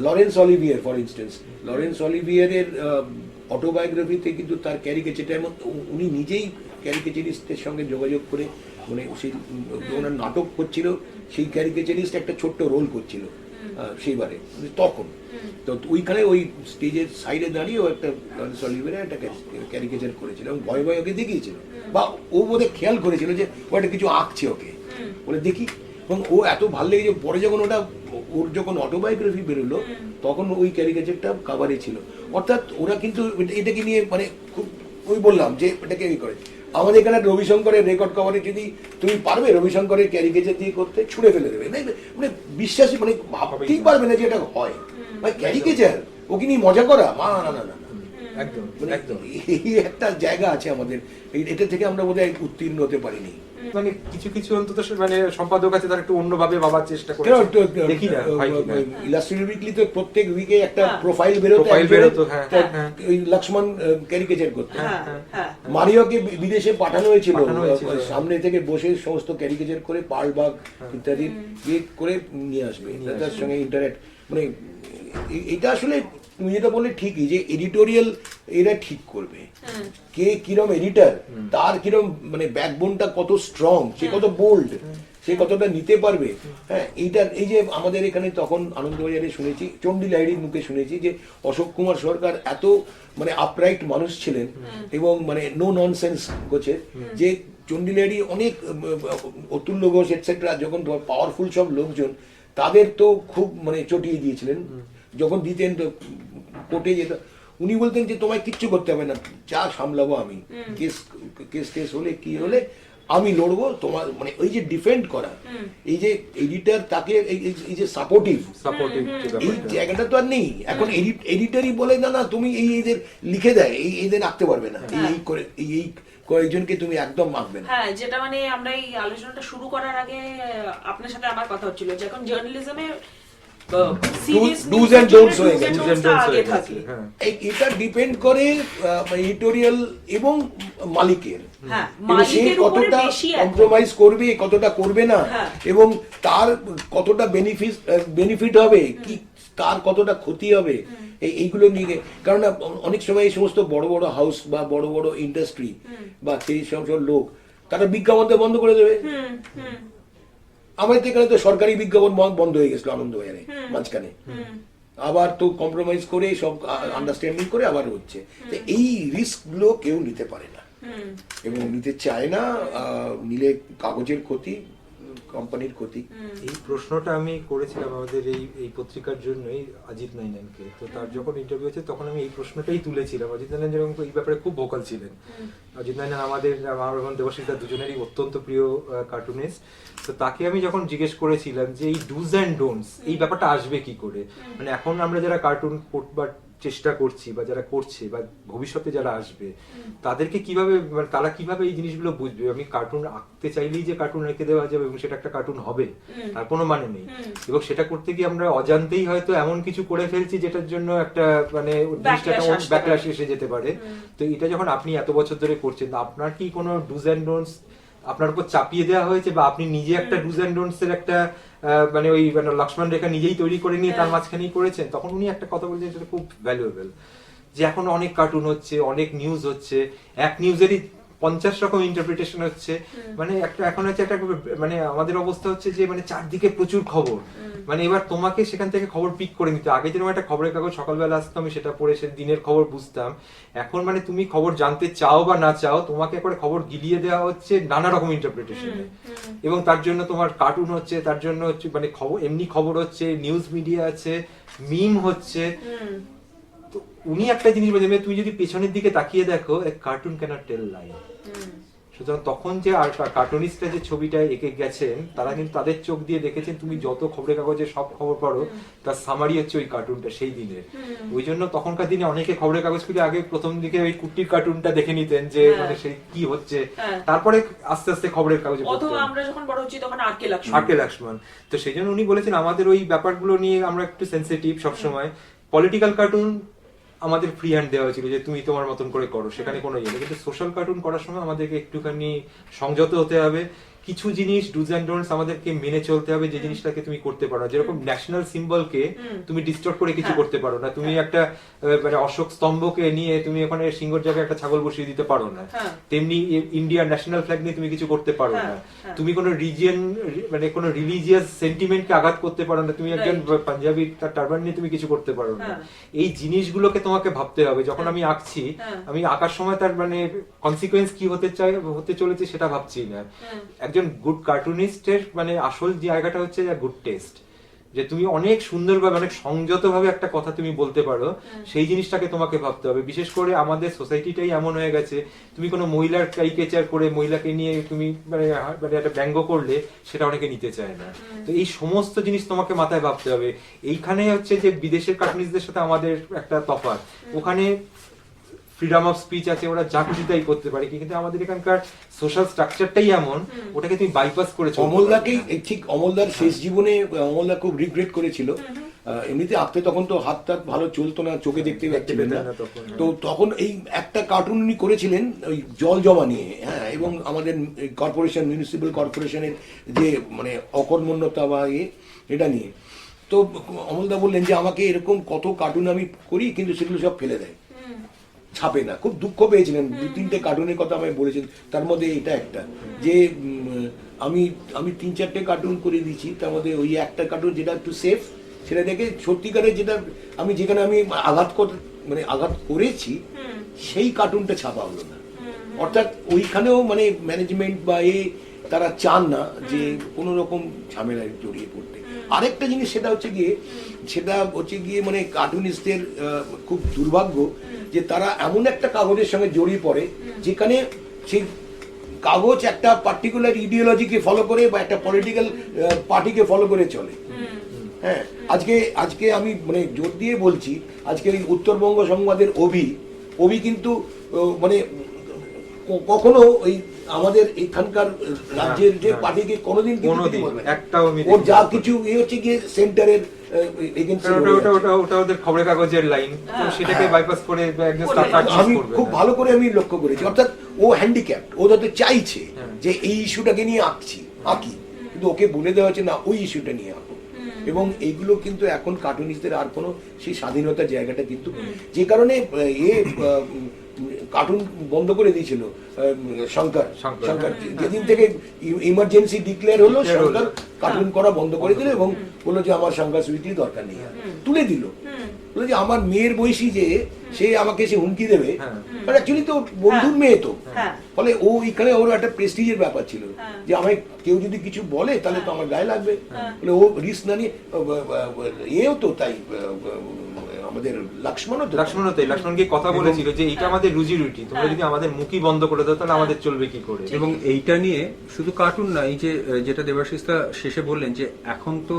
Laurence Olivier for instance, Laurence অলিভিয়ারের অটোবায়োগ্রাফিতে কিন্তু তার ক্যারিকেচারটা, এমন উনি নিজেই ক্যারিকেচারিস্টের সঙ্গে যোগাযোগ করে মানে সেই ওনার নাটক করছিল, সেই ক্যারিকেচারিস্ট একটা ছোট্ট রোল করছিল সেইবারে তখন। তো ওইখানে ওই স্টেজের সাইডে দাঁড়িয়ে ও একটা লরেন্স অলিভিয়ার একটা ক্যারিকেচার করেছিল এবং ভয় ভয় ওকে দেখিয়েছিল, বা ও বোধহয় খেয়াল করেছিল যে ও একটা কিছু আঁকছে ওকে, বলে দেখি। এবং ও এত ভালো লেগেছে, পরে যখন ওটা ওর যখন অটোবায়োগ্রাফি বেরোলো তখন ওই ক্যারিকেচারটা কাভারে ছিল। অর্থাৎ ওরা কিন্তু এটাকে নিয়ে মানে খুব, ওই বললাম যে এটাকে এই করে। আমাদের এখানে রবিশঙ্করের রেকর্ড কভারে যদি তুমি পারবে রবিশঙ্করের ক্যারিকেচার দিয়ে করতে, ছুঁড়ে ফেলে দেবে, মানে বিশ্বাসই মানে ভাবতেই পারবে না যে এটা হয়। মানে ক্যারিকেচার ওকে নিয়ে মজা করা, না না না, একদম একদম এই একটা জায়গা আছে আমাদের, এটা থেকে আমরা বোধহয় উত্তীর্ণ হতে পারিনি। মানে কিছু কিছু অন্তত মানে সম্পাদক আছে তারা একটু অন্যভাবে ভাবার চেষ্টা করে, দেখি না ইলাস্ট্রেটিভ উইকলি তো প্রত্যেক উইকে একটা প্রোফাইল বেরোতো, ওই লক্ষ্মণ ক্যারিকেচার করতে। মারিওকে বিদেশে পাঠানো হয়েছিল, সামনে থেকে বসে সমস্ত ক্যারিকেচার করে পার্লবাগ ইত্যাদি ইয়ে করে নিয়ে আসবে, তার সঙ্গে ইন্টারঅ্যাক্ট। মানে এটা আসলে তুমি যেটা বললে ঠিকই, যে এডিটোরিয়াল এরা ঠিক করবে কে কিরম এডিটর, তার কিরম মানে ব্যাকবোনটা কত স্ট্রং, সে কত বোল্ড, সে কতটা নিতে পারবে। হ্যাঁ, এইটার এই যে আমাদের এখানে তখন আনন্দবাজারে শুনেছি, চণ্ডী লাহিড়ির মুখে শুনেছি যে অশোক কুমার সরকার এত মানে আপরাইট মানুষ ছিলেন এবং মানে নো ননসেন্স গোছের, যে চণ্ডী লাহিড়ি অনেক অতুল্য ঘোষ এটসেট্রা যখন পাওয়ারফুল সব লোকজন, তাদের তো খুব মানে চটিয়ে দিয়েছিলেন। যখন দিতেন তো কোর্টে যেত, উনি বলতেন যে তোমায় কিচ্ছু করতে হবে না, যা সামলাবো আমি, কেস টেস হলে কি হলে আমি লড়বো, তোমার মানে ওই যে ডিফেন্ড করা, এই যে এডিটর তাকে এই যে সাপোর্টিভ এই জায়গাটা তো আর নেই এখন। এডিটরই বলে না না তুমি এই এদের লিখে দেয়, এই এদের আঁকতে পারবে না, এই করে এই কয়েকজনকে তুমি একদম মাখবে না। হ্যাঁ, যেটা মানে আমরা এই আলোচনাটা শুরু করার আগে আপনার সাথে আমার কথা হচ্ছিল যে এখন জার্নালিজমে এটা ডিপেন্ড করে এডিটোরিয়াল এবং মালিকের, সে কতটা কম্প্রোমাইজ করবে, কতটা করবে না, এবং তার কতটা বেনিফিট হবে, কি তার কতটা ক্ষতি হবে, এইগুলো নিয়ে। কারণ অনেক সময় এই সমস্ত বড় বড় হাউস বা বড় বড় ইন্ডাস্ট্রি বা সেই সব লোক, তারা বিজ্ঞাপন বন্ধ করে দেবে। আমাদের এখানে তো সরকারি বিজ্ঞাপন বন্ধ হয়ে গেছিল আনন্দবাজারে মাঝখানে, আবার তো কম্প্রোমাইজ করে সব আন্ডারস্ট্যান্ডিং করে আবার হচ্ছে। এই রিস্ক গুলো কেউ নিতে পারে না এবং নিতে চায় না, নিলে কাগজের ক্ষতি, কোম্পানির ক্ষতি। এই প্রশ্নটা আমি করেছিলাম আমাদের এই পত্রিকার জন্যই অজিত নাইনকে। তো তার যখন ইন্টারভিউ হয়েছে তখন আমি এই প্রশ্নটাই তুলেছিলাম। অজিত নাইন যেরকম এই ব্যাপারে খুব ভোকাল ছিলেন। অজিত নাইন আমার এবং দেবাশিস দা দুজনেরই অত্যন্ত প্রিয় কার্টুনিস্ট। তো তাকে আমি যখন জিজ্ঞেস করেছিলাম যে এই ডুজ অ্যান্ড ডোন্টস এই ব্যাপারটা আসবে কি করে, মানে এখন আমরা যারা কার্টুন করবার চেষ্টা করছি বা যারা করছে বা ভবিষ্যতে যারা আসবে তাদেরকে কিভাবে, মানে তারা কিভাবে এই জিনিসগুলো বুঝবে। আমি কার্টুন আঁকতে চাইলেই যে কার্টুন রেখে দেওয়া যাবে এবং সেটা একটা কার্টুন হবে তার কোনো মানে নেই, এবং সেটা করতে গিয়ে আমরা অজান্তেই হয়তো এমন কিছু করে ফেলছি যেটার জন্য একটা মানে ব্যাকল্যাশ এসে যেতে পারে। তো এটা যখন আপনি এত বছর ধরে করছেন, আপনার কি কোনো ডুজ অ্যান্ড ডোন্টস আপনার উপর চাপিয়ে দেওয়া হয়েছে বা আপনি নিজে একটা ডুজ অ্যান্ড ডোন্টস এর একটা মানে ওই মানে লক্ষ্মণ রেখা নিজেই তৈরি করে নিয়ে তার মাঝখানেই করেছেন? তখন উনি একটা কথা বলছেন যেটা খুব ভ্যালুয়েবল, যে এখন অনেক কার্টুন হচ্ছে, অনেক নিউজ হচ্ছে, এক নিউজেরই 50 রকম ইন্টারপ্রিটেশন হচ্ছে, মানে একটা এখন হচ্ছে একটা মানে আমাদের অবস্থা হচ্ছে যে মানে চারদিকে প্রচুর খবর, মানে এবার তোমাকে সেখান থেকে খবর পিক করে নিতে। আগে যেরকম একটা খবরের কাগজ সকালবেলা আসতো, আমি সেটা পড়ে সে দিনের খবর বুঝতাম। এখন মানে তুমি খবর জানতে চাও বা না চাও, তোমাকে একবার খবর গিলিয়ে দেওয়া হচ্ছে নানা রকম ইন্টারপ্রিটেশনে, এবং তার জন্য তোমার কার্টুন হচ্ছে, তার জন্য হচ্ছে মানে খবর, এমনি খবর হচ্ছে, নিউজ মিডিয়া আছে, মিম হচ্ছে। তো উনি একটা জিনিস বলছেন, তুমি যদি পেছনের দিকে তাকিয়ে দেখো, কার্টুন ক্যানট টেল লাই। সুতরাং তখন যে কার্টুনিস্টরা যে ছবিটা এঁকে গেছেন, তারা কিন্তু তাদের চোখ দিয়ে দেখেছেন তুমি যত খবরের কাগজে সব খবর পড়ো তার সামারি হচ্ছে ওই কার্টুনটা সেই দিনের। ওই জন্য তখনকার দিনে অনেকে খবরের কাগজ খুলে আগে প্রথম দিকে ওই কুট্টির কার্টুনটা দেখে নিতেন যে মানে সেই কি হচ্ছে, তারপরে আস্তে আস্তে খবরের কাগজে অথবা আমরা যখন বড় হচ্ছি তখন আরকে লক্ষ্মণ। তো সেই জন্য উনি বলেছেন আমাদের ওই ব্যাপারগুলো নিয়ে আমরা একটু সেন্সিটিভ সবসময়। পলিটিক্যাল কার্টুন আমাদের ফ্রি হ্যান্ড দেওয়া হয়েছিল যে তুমি তোমার মতন করে করো, সেখানে কোনো ইয়ে নেই। কিন্তু সোশ্যাল কার্টুন করার সময় আমাদেরকে একটুখানি সংযত হতে হবে। কিছু জিনিস ডুজ অ্যান্ড ডোন্টস আমাদেরকে মেনে চলতে হবে, যে জিনিসটাকে তুমি করতে পারো। যেরকম ন্যাশনাল সিম্বলকে তুমি ডিস্টর্ট করে কিছু করতে পারো না। তুমি একটা মানে অশোক স্তম্ভকে নিয়ে তুমি ওখানে সিংহর জায়গায় একটা ছাগল বসিয়ে দিতে পারো না। তেমনি ইন্ডিয়ার ন্যাশনাল ফ্ল্যাগ নিয়ে তুমি কিছু করতে পারো না। তুমি কোনো রিজিয়ন মানে কোনো রিলিজিয়াস সেন্টিমেন্টকে আঘাত করতে পারো না। তুমি একজন পাঞ্জাবি তার টারবান নিয়ে তুমি কিছু করতে পারো না। এই জিনিসগুলোকে তোমাকে ভাবতে হবে। যখন আমি আঁকছি, আমি আঁকার সময় তার মানে কনসিকুয়েন্স কি হতে চলেছে সেটা ভাবছি না। একজন গুড কার্টুনিস্টের মানে আসল জায়গাটা হচ্ছে গুড টেস্ট, যে তুমি অনেক সুন্দরভাবে অনেক সংযতভাবে একটা কথা তুমি বলতে পারো, সেই জিনিসটাকে তোমাকে ভাবতে হবে। বিশেষ করে আমাদের সোসাইটিটাই এমন হয়ে গেছে, তুমি কোনো মহিলার ক্যারিকেচার করে মহিলাকে নিয়ে তুমি মানে একটা ব্যঙ্গ করলে সেটা অনেকে নিতে চায় না। তো এই সমস্ত জিনিস তোমাকে মাথায় ভাবতে হবে। এইখানে হচ্ছে যে বিদেশের কার্টুনিস্টদের সাথে আমাদের একটা তফাৎ, ওখানে ফ্রিডম অফ স্পিচ আছে, ওরা যা খুশি তাই করতে পারে, কিন্তু আমাদের এখানকার সোশ্যাল স্ট্রাকচারটাই এমন, ওটাকে তুমি বাইপাস করে চলতে পারো। অমলদাকেই ঠিক, অমলদার শেষ জীবনে অমলদা খুব রিগ্রেট করেছিল। এমনিতে আঁকতে তখন তো হাত টাত ভালো চলতো না, চোখে দেখতে পাচ্ছিলেন না, তো তখন এই একটা কার্টুন উনি করেছিলেন ওই জল জমা নিয়ে, হ্যাঁ, এবং আমাদের কর্পোরেশন, মিউনিসিপ্যাল কর্পোরেশনের যে মানে অকর্মণ্যতা বা এটা নিয়ে। তো অমলদা বললেন যে আমাকে এরকম কত কার্টুন আমি করি, কিন্তু সেগুলো সব ফেলে দেয়, ছাপে না। খুব দুঃখ পেয়েছিলেন। 2-3টে কার্টুনের কথা আমি বলেছেন, তার মধ্যে এটা একটা, যে আমি 3-4টে কার্টুন করে দিচ্ছি, তার মধ্যে ওই একটা কার্টুন যেটা একটু সেফ, সেটা দেখে সত্যিকারের যেটা যেখানে আমি আঘাত করেছি সেই কার্টুনটা ছাপা হলো না। অর্থাৎ ওইখানেও মানে ম্যানেজমেন্ট বা তারা চান না যে কোনো রকম ঝামেলায় জড়িয়ে পড়তে। আরেকটা জিনিস সেটা হচ্ছে গিয়ে মানে কার্টুনিস্টদের খুব দুর্ভাগ্য যে তারা এমন একটা কাগজের সঙ্গে জড়িয়ে পড়ে যেখানে সেই কাগজ একটা পার্টিকুলার ইডিওলজিকে ফলো করে বা একটা পলিটিক্যাল পার্টিকে ফলো করে চলে। হ্যাঁ, আজকে আমি মানে জোর দিয়ে বলছি, আজকে এই উত্তরবঙ্গ সংবাদের অভি কিন্তু মানে কখনো ওই আমাদের এখানকার রাজ্যের যে পার্টিকে কোনোদিন ওর যা কিছু হচ্ছে গিয়ে সেন্টারের খবরের কাগজের লাইন, সেটাকে বাইপাস করে আমি খুব ভালো করে আমি লক্ষ্য করেছি। অর্থাৎ ও হ্যান্ডিক্যাপ্ট, ও যাতে চাইছে যে এই ইস্যুটাকে নিয়ে আঁকি, কিন্তু ওকে বলে দেওয়া হচ্ছে না ওই ইস্যুটা নিয়ে আঁকো। এবং এইগুলো কিন্তু এখন কার্টুনিস্টদের আর কোনো সেই স্বাধীনতার জায়গাটা কিন্তু, যে কারণে কার্টুন বন্ধ করে দিয়েছিল শঙ্কর, যেদিন থেকে ইমার্জেন্সি ডিক্লেয়ার হলো, শঙ্কর কার্টুন করা বন্ধ করে দিল এবং বললো যে আমার শঙ্কর সুইটলি দরকার নেই, তুলে দিল। বলে যে আমার মেয়ের বয়সী যে সে আমাকে এসে হুমকি দেবে, হ্যাঁ। অ্যাকচুয়ালি তো বন্ধুর মেয়ে তো, হ্যাঁ। ফলে ও এখানে ওর একটা প্রেস্টিজের ব্যাপার ছিল হ্যাঁ। যে আমায় কেউ যদি কিছু বলে তাহলে তো আমার গায়ে লাগবে, বলে ও রিস্ক না নিয়ে এও তো তাই আমাদের লক্ষ্মণকে কথা বলেছিল যে এটা আমাদের রুজি রুটি, তোমরা যদি আমাদের মুখই বন্ধ করে দাও তাহলে আমাদের চলবে কি করে। এবং এইটা নিয়ে শুধু কার্টুন না, এই যে যেটা দেবাশিসদা শেষে বললেন যে এখন তো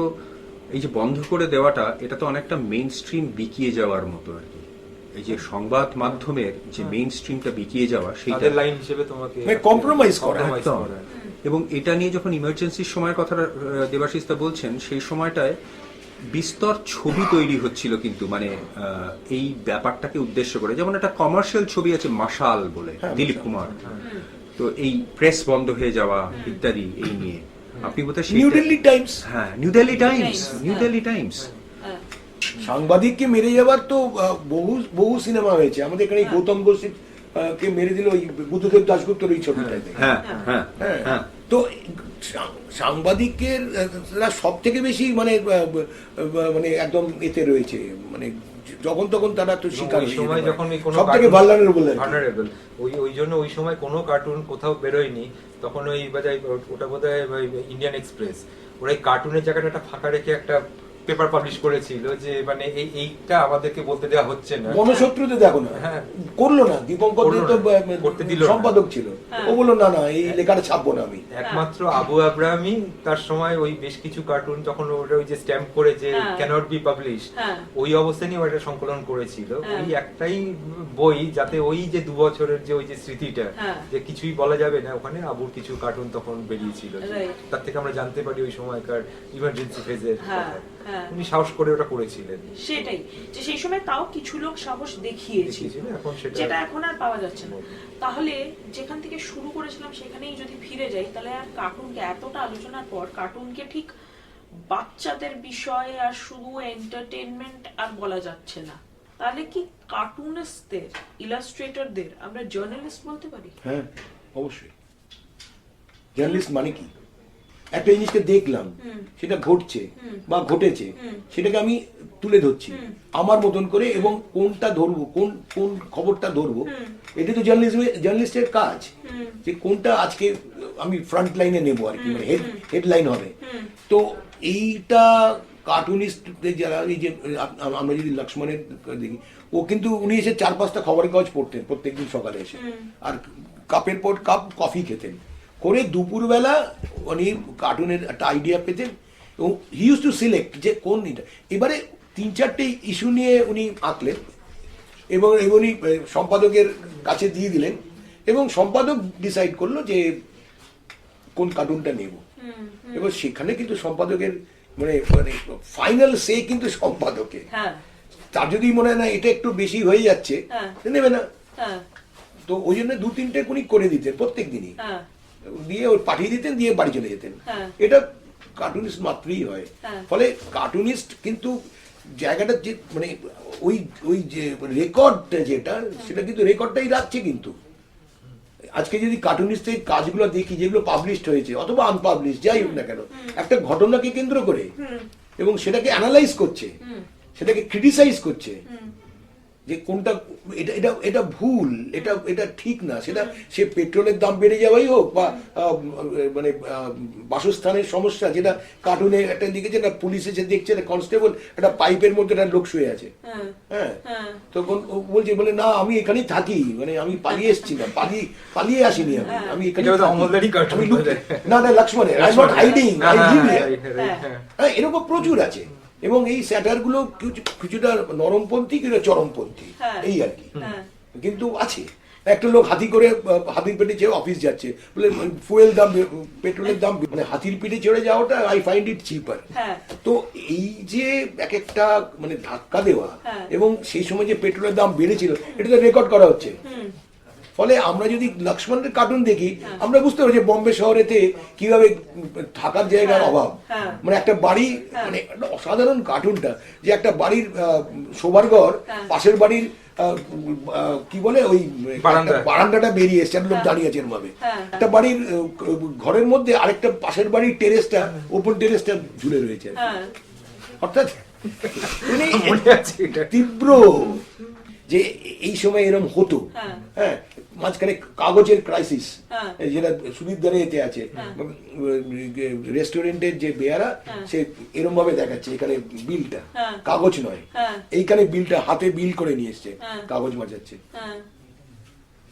এই যে বন্ধ করে দেওয়াটা এটা তো অনেকটা মেইন স্ট্রিম বিকিয়ে যাওয়ার মতো আর কি। এই যে সংবাদ মাধ্যমের যে মেইন স্ট্রিমটা বিকিয়ে যাওয়া সেইটা তাদের লাইন হিসেবে তোমাকে কম্প্রোমাইজ করা। একদম। এবং এটা নিয়ে যখন ইমার্জেন্সির সময়ের কথাটা দেবাশিসদা বলছেন, সেই সময়টায় বিস্তর ছবি তৈরি হচ্ছিল কিন্তু মানে এই ব্যাপারটাকে উদ্দেশ্য করে, যেমন একটা কমার্শিয়াল ছবি আছে মাশাল বলে, দিলীপ কুমার, তো এই প্রেস বন্ধ হয়ে যাওয়া ইত্যাদি এই নিয়ে আপনি বোধহয় নিউ দিল্লি টাইমস, হ্যাঁ নিউ দিল্লি টাইমস সাংবাদিককে মেরে যাবার তো বহু সিনেমা হয়েছে আমাদের এখানে। গৌতম ঘোষ কে মেরে দিল ওই বুদ্ধদেব দাশগুপ্তর ওই ছবিটাতে। হ্যাঁ হ্যাঁ হ্যাঁ। তো সাংবাদিকের সব থেকে বেশি মানে মানে একদম এতে রয়েছে, মানে যখন তখন তারা তো শিকার ওই সময় যখন সব থেকে ভালনারেবল। ওই জন্য ওই সময় কোনো কার্টুন কোথাও বেরোয়নি, তখন ওই বোধহয় ওটা বোধহয় ইন্ডিয়ান এক্সপ্রেস ওরা এই কার্টুনের জায়গাটা একটা ফাঁকা রেখে একটা পেপার পাবলিশ করেছিল যে মানে এইটা আমাদেরকে বলতে দেওয়া হচ্ছে না। গণশত্রুতে দেখো না, হ্যাঁ। করলো না, দীপঙ্কর তো করতে দিল না। সম্পাদক ছিল, ও বললো না না এই লেখাটা ছাপবো না আমি। একমাত্র আবু আব্রাহামই তার সময় ওই বেশ কিছু কার্টুন তখন ওটা ওই যে স্ট্যাম্প করে যে ক্যানট বি পাবলিশ, ওই অবস্থা নিয়ে ওটা সংকলন করেছিল। ওই একটাই বই যাতে ওই যে 2 বছরের যে ওই যে স্মৃতিটা যে কিছুই বলা যাবে না, ওখানে আবুর কিছু কার্টুন তখন বেরিয়েছিল, তার থেকে আমরা জানতে পারি ওই সময়কার ইমার্জেন্সি ফেজের কথা। উনি সাহস করে ওটা করেছিলেন। সেটাই যে সেই সময় তাও কিছু লোক সাহস দেখিয়েছিল, যেটা এখন আর পাওয়া যাচ্ছে না। তাহলে যেখান থেকে শুরু করেছিলাম সেখানেই যদি ফিরে যাই, তাহলে আর কার্টুনকে এতটা আলোচনার পর কার্টুনকে ঠিক বাচ্চাদের বিষয় আর শুধু এন্টারটেইনমেন্ট আর বলা যাচ্ছে না। তাহলে কি কার্টুনিস্টদের, ইলাস্ট্রেটরদের আমরা জার্নালিস্ট বলতে পারি? হ্যাঁ অবশ্যই। জার্নালিস্ট মানে কি? একটা জিনিসকে দেখলাম, সেটা ঘটছে বা ঘটেছে, সেটাকে আমি তুলে ধরছি আমার মতন করে, এবং কোনটা ধরবো, কোন কোন খবরটা ধরবো, এটা তো জার্নালিস্টের কাজ, যে কোনটা আজকে আমি ফ্রন্ট লাইনে নেবো আর কি, মানে হেডলাইন হবে। তো এইটা কার্টুনিস্টদের যারা, এই যে আমরা যদি লক্ষ্মণের দেখি, ও কিন্তু উনি এসে 4-5টা খবরের কাগজ পড়তেন প্রত্যেকদিন সকালে এসে, আর কাপের পর কাপ কফি খেতেন করে, দুপুরবেলা উনি কার্টুনের একটা আইডিয়া পেতেন এবং হি ইউজ টু সিলেক্ট যে কোন এটা। এবারে 3-4টে ইস্যু নিয়ে উনি আঁকলেন এবং উনি সম্পাদকের কাছে দিয়ে দিলেন, এবং সম্পাদক ডিসাইড করলো যে কোন কার্টুনটা নেব। এবার সেখানে কিন্তু সম্পাদকের মানে মানে ফাইনাল সে কিন্তু সম্পাদকের। তার যদি মনে হয় না এটা একটু বেশি হয়ে যাচ্ছে, নেবে না। তো ওই জন্য 2-3টে উনি করে দিতেন প্রত্যেক দিনই, দিয়ে ওর পাঠিয়ে দিতেন, দিয়ে বাড়ি চলে যেতেন। এটা কার্টুনিস্ট মাত্রই হয়। ফলে কার্টুনিস্ট কিন্তু জায়গাটা যে মানে ওই ওই যে রেকর্ডটা যেটা, সেটা কিন্তু রেকর্ডটাই রাখছে। কিন্তু আজকে যদি কার্টুনিস্টের কাজগুলো দেখি যেগুলো পাবলিশড হয়েছে অথবা আনপাবলিশড যাই হোক না কেন, একটা ঘটনাকে কেন্দ্র করে এবং সেটাকে অ্যানালাইজ করছে, সেটাকে ক্রিটিসাইজ করছে যে কোনটা এটা এটা এটা ভুল, এটা এটা ঠিক না। সেটা সে পেট্রোলের দাম বেড়ে যাওয়াই হোক, বা মানে বাসস্থানের সমস্যা, যেটা কার্টুনে একটা লিখেছে না, পুলিশ এসে দেখছে না, কনস্টেবল একটা পাইপের মধ্যে একটা লোক শুয়ে আছে, হ্যাঁ, তখন ও বলছে, বলে না আমি এখানেই থাকি, মানে আমি পালিয়ে এসেছি না, পালিয়ে আসিনি, আমি এখানে না না লক্ষ্মণের I am not hiding, I live here. হ্যাঁ, এরকম প্রচুর আছে। এবং এই স্যাটারগুলো কিছুটা নরমপন্থী, কিছুটা চরমপন্থী, এই আর কি, কিন্তু আছে। একটা লোক হাতি করে হাতির পেটে চেয়ে অফিস যাচ্ছে, বলে ফুয়েল দাম, পেট্রোলের দাম, মানে হাতির পিঠে চড়ে যাওয়াটা আই ফাইন্ড ইট চিপার। তো এই যে এক একটা মানে ধাক্কা দেওয়া, এবং সেই সময় যে পেট্রোলের দাম বেড়েছিল, এটা তো রেকর্ড করা হচ্ছে। ফলে আমরা যদি লক্ষ্মণের কার্টুন দেখি, আমরা বুঝতে পারি যে বোম্বে শহরেতে কিভাবে থাকার জায়গার অভাব, মানে একটা বাড়ি, মানে অসাধারণ কার্টুনটা, যে একটা বাড়ির শোবার ঘর, পাশের বাড়ির কি বলে ওই বারান্দাটা বেরিয়ে এসছে, একটা লোক দাঁড়িয়ে আছে এরভাবে, একটা বাড়ির ঘরের মধ্যে আরেকটা পাশের বাড়ির টেরেসটা, ওপেন টেরেসটা ঝুলে রয়েছে। অর্থাৎ মানে মনে আছে এটা। তীব্র যে এই সময় এরকম হতো। হ্যাঁ। হ্যাঁ, মাঝখানে কাগজের ক্রাইসিস, হ্যাঁ। যেটা সুবিধারে এতে আছে, রেস্টুরেন্টের যে বেয়ারা সে এরকম ভাবে দেখাচ্ছে এখানে বিলটা হ্যাঁ। কাগজ নয়, হ্যাঁ। এইখানে বিলটা হাতে বিল করে নিয়ে এসছে, হ্যাঁ। কাগজ মাজাচ্ছে। হ্যাঁ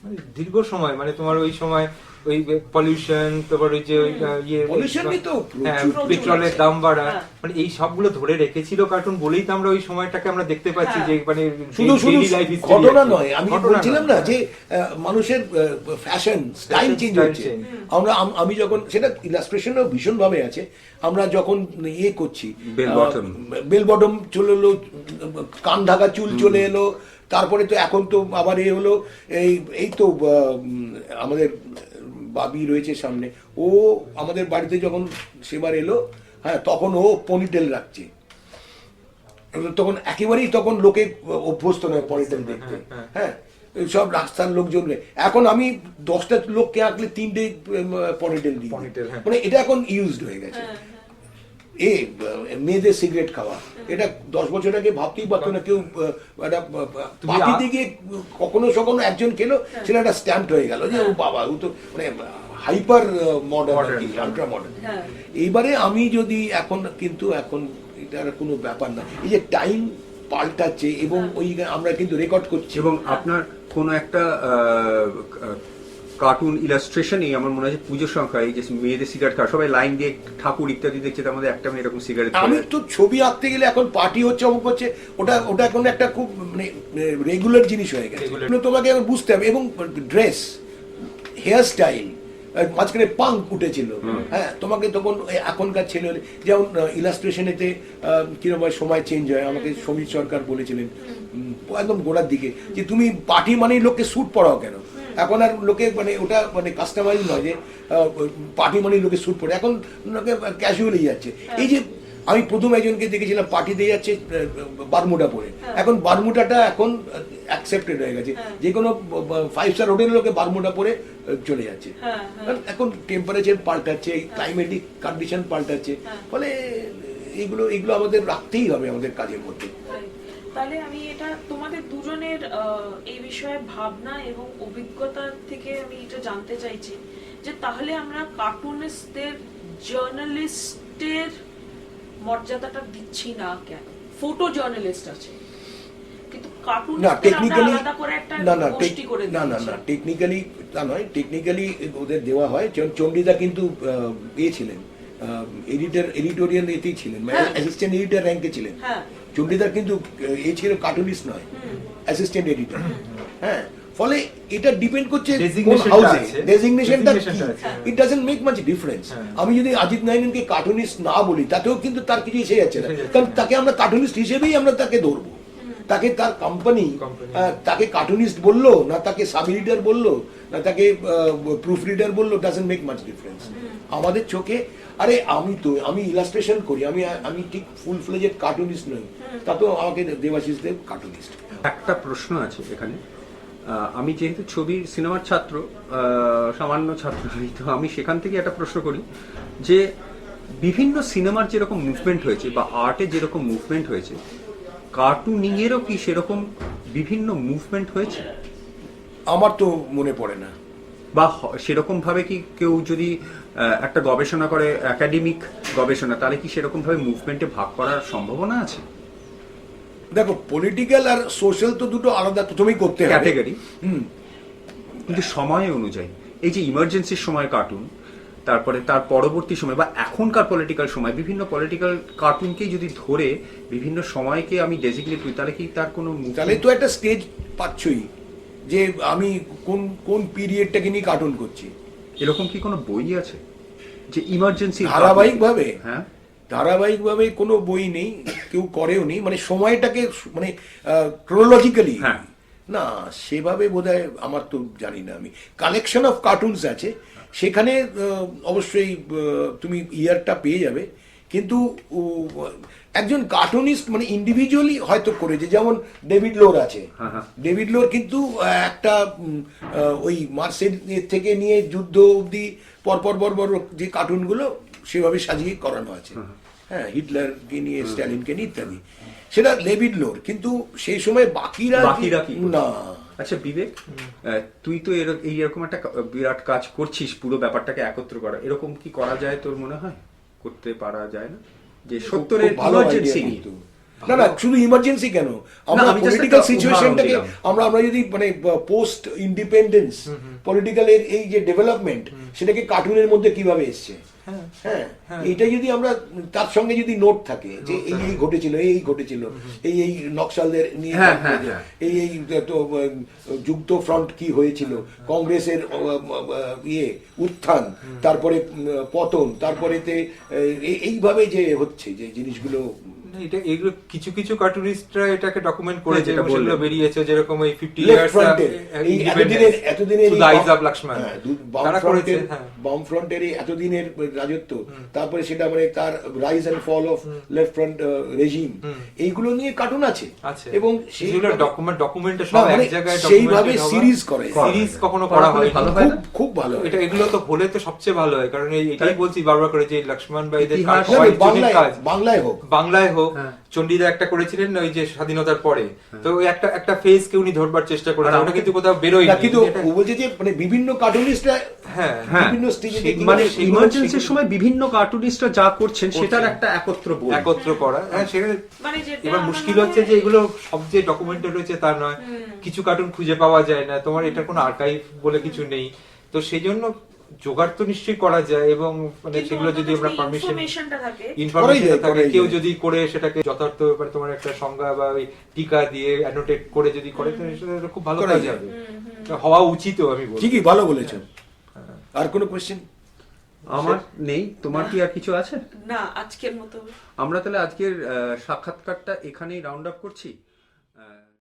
মানে দীর্ঘ সময়, মানে তোমার ওই সময় ওই পলিউশন, তারপর ওই যে ওই ইয়ে Pollution-ই তো হ্যাঁ, প্রচুর পেট্রোলের আছে। দাম বাড়া, হ্যাঁ। মানে এই সবগুলো ধরে রেখেছিল কার্টুন বলেই তো আমরা ওই সময়টাকে আমরা দেখতে পাচ্ছি হ্যাঁ। যে মানে শুধু শুধু daily life history ঘটনা আর কি। নয়, আমি ঘটনা বলছিলাম নয়। না যে মানুষের fashion style Fashion change style হচ্ছে। change। আমি যখন সেটা ইলাস্ট্রেশনও ভীষণ ভাবে আছে, আমরা যখন ইয়ে করছি Bell bottom। বেল বটম চলে এলো, কান ঢাকা চুল চলে এলো, তারপরে তো এখন তো আবার এ হলো এই তো আমাদের বাবি রয়েছে সামনে, ও আমাদের বাড়িতে যখন সেবার এলো, হ্যাঁ তখন ও পনিটেল রাখছে, তখন একেবারেই তখন লোকে অভ্যস্ত নয় পনিটেল দেখতে। হ্যাঁ, সব রাস্তার লোকজন, এখন আমি 10টা লোককে আঁকলে 3টে পনিটেল দিই, Ponytail, হ্যাঁ। মানে এটা এখন ইউজড হয়ে গেছে। মেয়েদের সিগারেট খাওয়া, এটা 10 বছর আগে ভাবতেই পারতো না কেউ। একটা পার্টিতে গিয়ে কখনো কখনো একজন খেলো, সেটা একটা স্ট্যাম্প হয়ে গেল যে ও বাবা, ও তো মানে হাইপার মডার্ন, আল্ট্রা মডার্ন। হ্যাঁ। এইবারে আমি যদি এখন এটার কোনো ব্যাপার না, এই যে টাইম পাল্টাচ্ছে এবং ওই আমরা কিন্তু রেকর্ড করছি। এবং আপনার কোনো একটা কার্টুন ইলাস্ট্রেশনই আমার মনে হয় যে পুজোর সংখ্যা, এই যে মেয়েদের সিগারেট খাওয়া, সবাই লাইন দিয়ে ঠাকুর ইত্যাদি দেখছে, তার মধ্যে একটা মেয়ে এরকম সিগারেট আমি তো ছবি আঁকতে গেলে এখন পার্টি হচ্ছে, অমুক হচ্ছে, ওটা এখন একটা খুব মানে রেগুলার জিনিস হয়ে গেছে। Regular। কিন্তু তোমাকে এখন বুঝতে হবে, এবং ড্রেস, হেয়ার স্টাইল, মাঝখানে পাঙ্ক উঠেছিল, হ্যাঁ তোমাকে তখন এখনকার ছেলে যেমন ইলাস্ট্রেশনেতে কিরকম সময় চেঞ্জ হয়, আমাকে সমীর সরকার বলেছিলেন একদম গোড়ার দিকে যে তুমি পার্টি মানেই লোককে স্যুট পরাও কেন, এখন আর লোকে মানে ওটা মানে কাস্টমাইজ নয় যে পার্টি মানেই লোকে স্যুট পরে, এখন লোকে ক্যাজুয়ালি যাচ্ছে। এই যে আমি প্রথম একজনকে দেখেছিলাম পার্টিতে যাচ্ছে বারমুডা পরে, এখন বারমুডাটা এখন অ্যাকসেপ্টেড হয়ে গেছে, যে কোনো 5 স্টার হোটেলের লোকে বারমুডা পরে চলে যাচ্ছে। কারণ এখন টেম্পারেচার পাল্টাচ্ছে, ক্লাইমেটিক কন্ডিশন পাল্টাচ্ছে, ফলে এইগুলো আমাদের রাখতেই হবে আমাদের কাজের মধ্যে। তাহলে আমি এটা তোমাদের দুজনের এই বিষয়ে ভাবনা এবং অভিজ্ঞতা থেকে আমি এটা জানতে চাইছি যে তাহলে আমরা কার্টুনিস্টদের জার্নালিস্টের মর্যাদাটা দিচ্ছি না কেন? ফটো জার্নালিস্ট আছে, কিন্তু না কার্টুনিস্টদের আমরা টেকনিক্যালি আলাদা করে একটা গোষ্ঠী করে না টেকনিক্যালি তা নয়, টেকনিক্যালি ওদের দেওয়া হয়। চণ্ডীদা কিন্তু ছিলেন এডিটোরিয়াল এতেই ছিলেন, মানে অ্যাসিস্ট্যান্ট এডিটর র্যাঙ্কে ছিলেন। হ্যাঁ। চণ্ডীদার কিন্তু ছিল কার্টুনিস্ট নয়, অ্যাসিস্ট্যান্ট এডিটর। হ্যাঁ, ফলে এটা ডিপেন্ড করছে কোন Designation-টা হাউসে, আছে। ডেজিগনেশনটা Designation-টা আছে। It doesn't make much difference. আমি যদি অজিত নারায়ণকে কার্টুনিস্ট না বলি, তাতেও কিন্তু তার কিছু এসে যাচ্ছে না, কারণ তাকে আমরা কার্টুনিস্ট হিসেবেই আমরা তাকে ধরবো। তাকে তার কোম্পানি তাকে কার্টুনিস্ট বললো না, তাকে সাব এডিটর বললো না, তাকে প্রুফ রিডার বললো, ডাজন্ট মেক মাচ ডিফারেন্স আমাদের চোখে। আরে আমি ইলাস্ট্রেশন করি, আমি ঠিক ফুল ফ্লেজেড কার্টুনিস্ট নই, তা তো আমাকে দেবাশিস দেব কার্টুনিস্ট। একটা প্রশ্ন আছে এখানে। আমি যেহেতু ছবির সিনেমার ছাত্র, সামান্য ছাত্র নই, তো আমি সেখান থেকে একটা প্রশ্ন করি যে বিভিন্ন সিনেমার যেরকম মুভমেন্ট হয়েছে বা আর্টে যেরকম মুভমেন্ট হয়েছে, কার্টুনিংয়েরও কি সেরকম বিভিন্ন মুভমেন্ট হয়েছে? আমার তো মনে পড়ে না। বা সেরকম ভাবে কি কেউ যদি একটা গবেষণা করে, একাডেমিক গবেষণা, তাহলে কি সেরকম ভাবে মুভমেন্টে ভাগ করার সম্ভাবনা আছে? দেখো, পলিটিক্যাল আর সোশ্যাল তো দুটো আলাদা প্রথমেই করতে হবে, ক্যাটেগরি। কিন্তু সময় অনুযায়ী এই যে ইমার্জেন্সির সময় কার্টুন, তারপরে তার পরবর্তী সময় বা এখনকার পলিটিক্যাল সময়, বিভিন্ন পলিটিক্যাল কার্টুনকেই যদি ধরে বিভিন্ন সময়কে আমি ডেজিগনেট করি, তাহলে কি তার কোনো তাহলে তো একটা স্টেজ পাচ্ছই যে আমি কোন পিরিয়ডটাকে নিয়ে কার্টুন করছি। এরকম কি কোনো বই আছে যে ইমার্জেন্সি ধারাবাহিকভাবে? হ্যাঁ, ধারাবাহিকভাবে কোনো বই নেই, কেউ করেও নি, মানে সময়টাকে মানে ক্রোনোলজিক্যালি হ্যাঁ। না, সেভাবে বোধহয় আমার তো জানি না। আমি কালেকশন অফ কার্টুনস আছে, সেখানে অবশ্যই তুমি ইয়ারটা পেয়ে যাবে, কিন্তু একজন কার্টুনিস্ট মানে ইন্ডিভিজুয়ালি হয়তো করেছে, যেমন ডেভিড লোর আছে। ডেভিড লোর কিন্তু একটা ওই মার্সেল থেকে নিয়ে যুদ্ধ অবধি পরপর যে কার্টুনগুলো সেভাবে সাজিয়ে করানো আছে। হ্যাঁ, হিটলারকে নিয়ে, স্ট্যালিনকে নিয়ে ইত্যাদি, সেটা লেভিডলোর। কিন্তু সেই সময় বাকিরা কি না। আচ্ছা বিবেক, তুই তো এইরকম একটা বিরাট কাজ করছিস, পুরো ব্যাপারটাকে একত্র করা, এরকম কি করা যায় তোর মনে হয়? করতে পারা যায় না যে সত্তরের খুব ভালো ইমার্জেন্সি idea নিয়ে? কিন্তু। না না, শুধু ইমার্জেন্সি কেন, আমরা আমি just পলিটিক্যাল একটা সিচুয়েশনটাকে উদাহরণ দিলাম। আমরা যদি মানে পোস্ট ইন্ডিপেন্ডেন্স পলিটিক্যাল এই যে ডেভেলপমেন্ট, সেটাকে কার্টুনের মধ্যে কিভাবে এসছে, হ্যাঁ, এইটা যদি আমরা তার সঙ্গে যদি নোট থাকে যে এই এই ঘটেছিল, এই ঘটেছিল, এই এই নকশালদের নিয়ে, হ্যাঁ, হ্যাঁ, হ্যাঁ। এই এই তো যুক্ত ফ্রন্ট কি হয়েছিল, কংগ্রেসের ইয়ে উত্থান, তারপরে পতন, তারপরেতে এইভাবে যে হচ্ছে যে জিনিসগুলো। না, এটা এগুলো কিছু কিছু কার্টুনিস্টরা এটাকে ডকুমেন্ট করেছে, যেটা এবং সেগুলো বললেন। বেরিয়েছে, যেরকম এই 50 লেফট ইয়ার্স ফ্রন্টের এই এতদিনের to the eyes of Laxman, বাম তারা করেছে। ফ্রন্টের হ্যাঁ, বাম ফ্রন্টের এই এতদিনের রাজত্ব, তারপরে সেটা মানে তার rise and fall of left front regime, এইগুলো নিয়ে কার্টুন আছে। আছে, এবং সেগুলো ডকুমেন্টে না, সব মানে এক জায়গায় সেইভাবে সিরিজ করে, সিরিজ কখনো করা হয় ভালো হয় না? খুব ভালো হয়। এটা এগুলো তো হলে তো সবচেয়ে ভালো হয়, কারণ এটাই বলছি বারবার করে যে লক্ষ্মণ ভাইদের ইতিহাস- না, কয়েকজনের বাংলায় কাজ, বাংলায় হোক, বাংলায় হোক, হ্যাঁ। চণ্ডীদা একটা করেছিলেন ওই যে স্বাধীনতার পরে, তো ওই একটা ফেজ কে উনি ধরবার চেষ্টা করেন, আর ওটা কিন্তু কোথাও বেরোয় না, কিন্তু ও বলছে যে মানে বিভিন্ন কার্টুনিস্টরা হ্যাঁ বিভিন্ন স্টেজে মানে সেগুলো- ইমার্জেন্সির সময় বিভিন্ন কার্টুনিস্টরা যা করছেন সেটার একটা একত্র বই। একত্র করা, হ্যাঁ সেখানে মানে যেটা এবার আমার মুশকিল মনে হচ্ছে হয়- যে এগুলো সব যে ডকুমেন্টেড রয়েছে তা নয়, কিছু কার্টুন খুঁজে পাওয়া যায় না, তোমার এটা কোনো আর্কাইভ বলে কিছু নেই, তো সেই জন্য জোগাড় তো নিশ্চয়ই করা যায়, এবং মানে কিন্তু সেগুলো যদি আমরা অন্তত পারমিশন ইনফরমেশনটা থাকে। ইনফরমেশন থাকে, করাই কেউ যায়। যদি করে সেটাকে যথার্থ ব্যাপারে তোমার একটা সংজ্ঞা বা ওই টিকা দিয়ে অ্যানোটেট করে যদি করে, তো সেটা খুব ভালো করাই কাজ যায়। হবে, তো হওয়া উচিতও আমি বলবো। ঠিকই, ভালো বলেছেন। আর কোনো কোয়েশ্চেন? আমার নেই, তোমার কি আর কিছু আছে? না, আজকের মতো আমরা তাহলে আজকের সাক্ষাৎকারটা এখানেই রাউন্ড আপ করছি।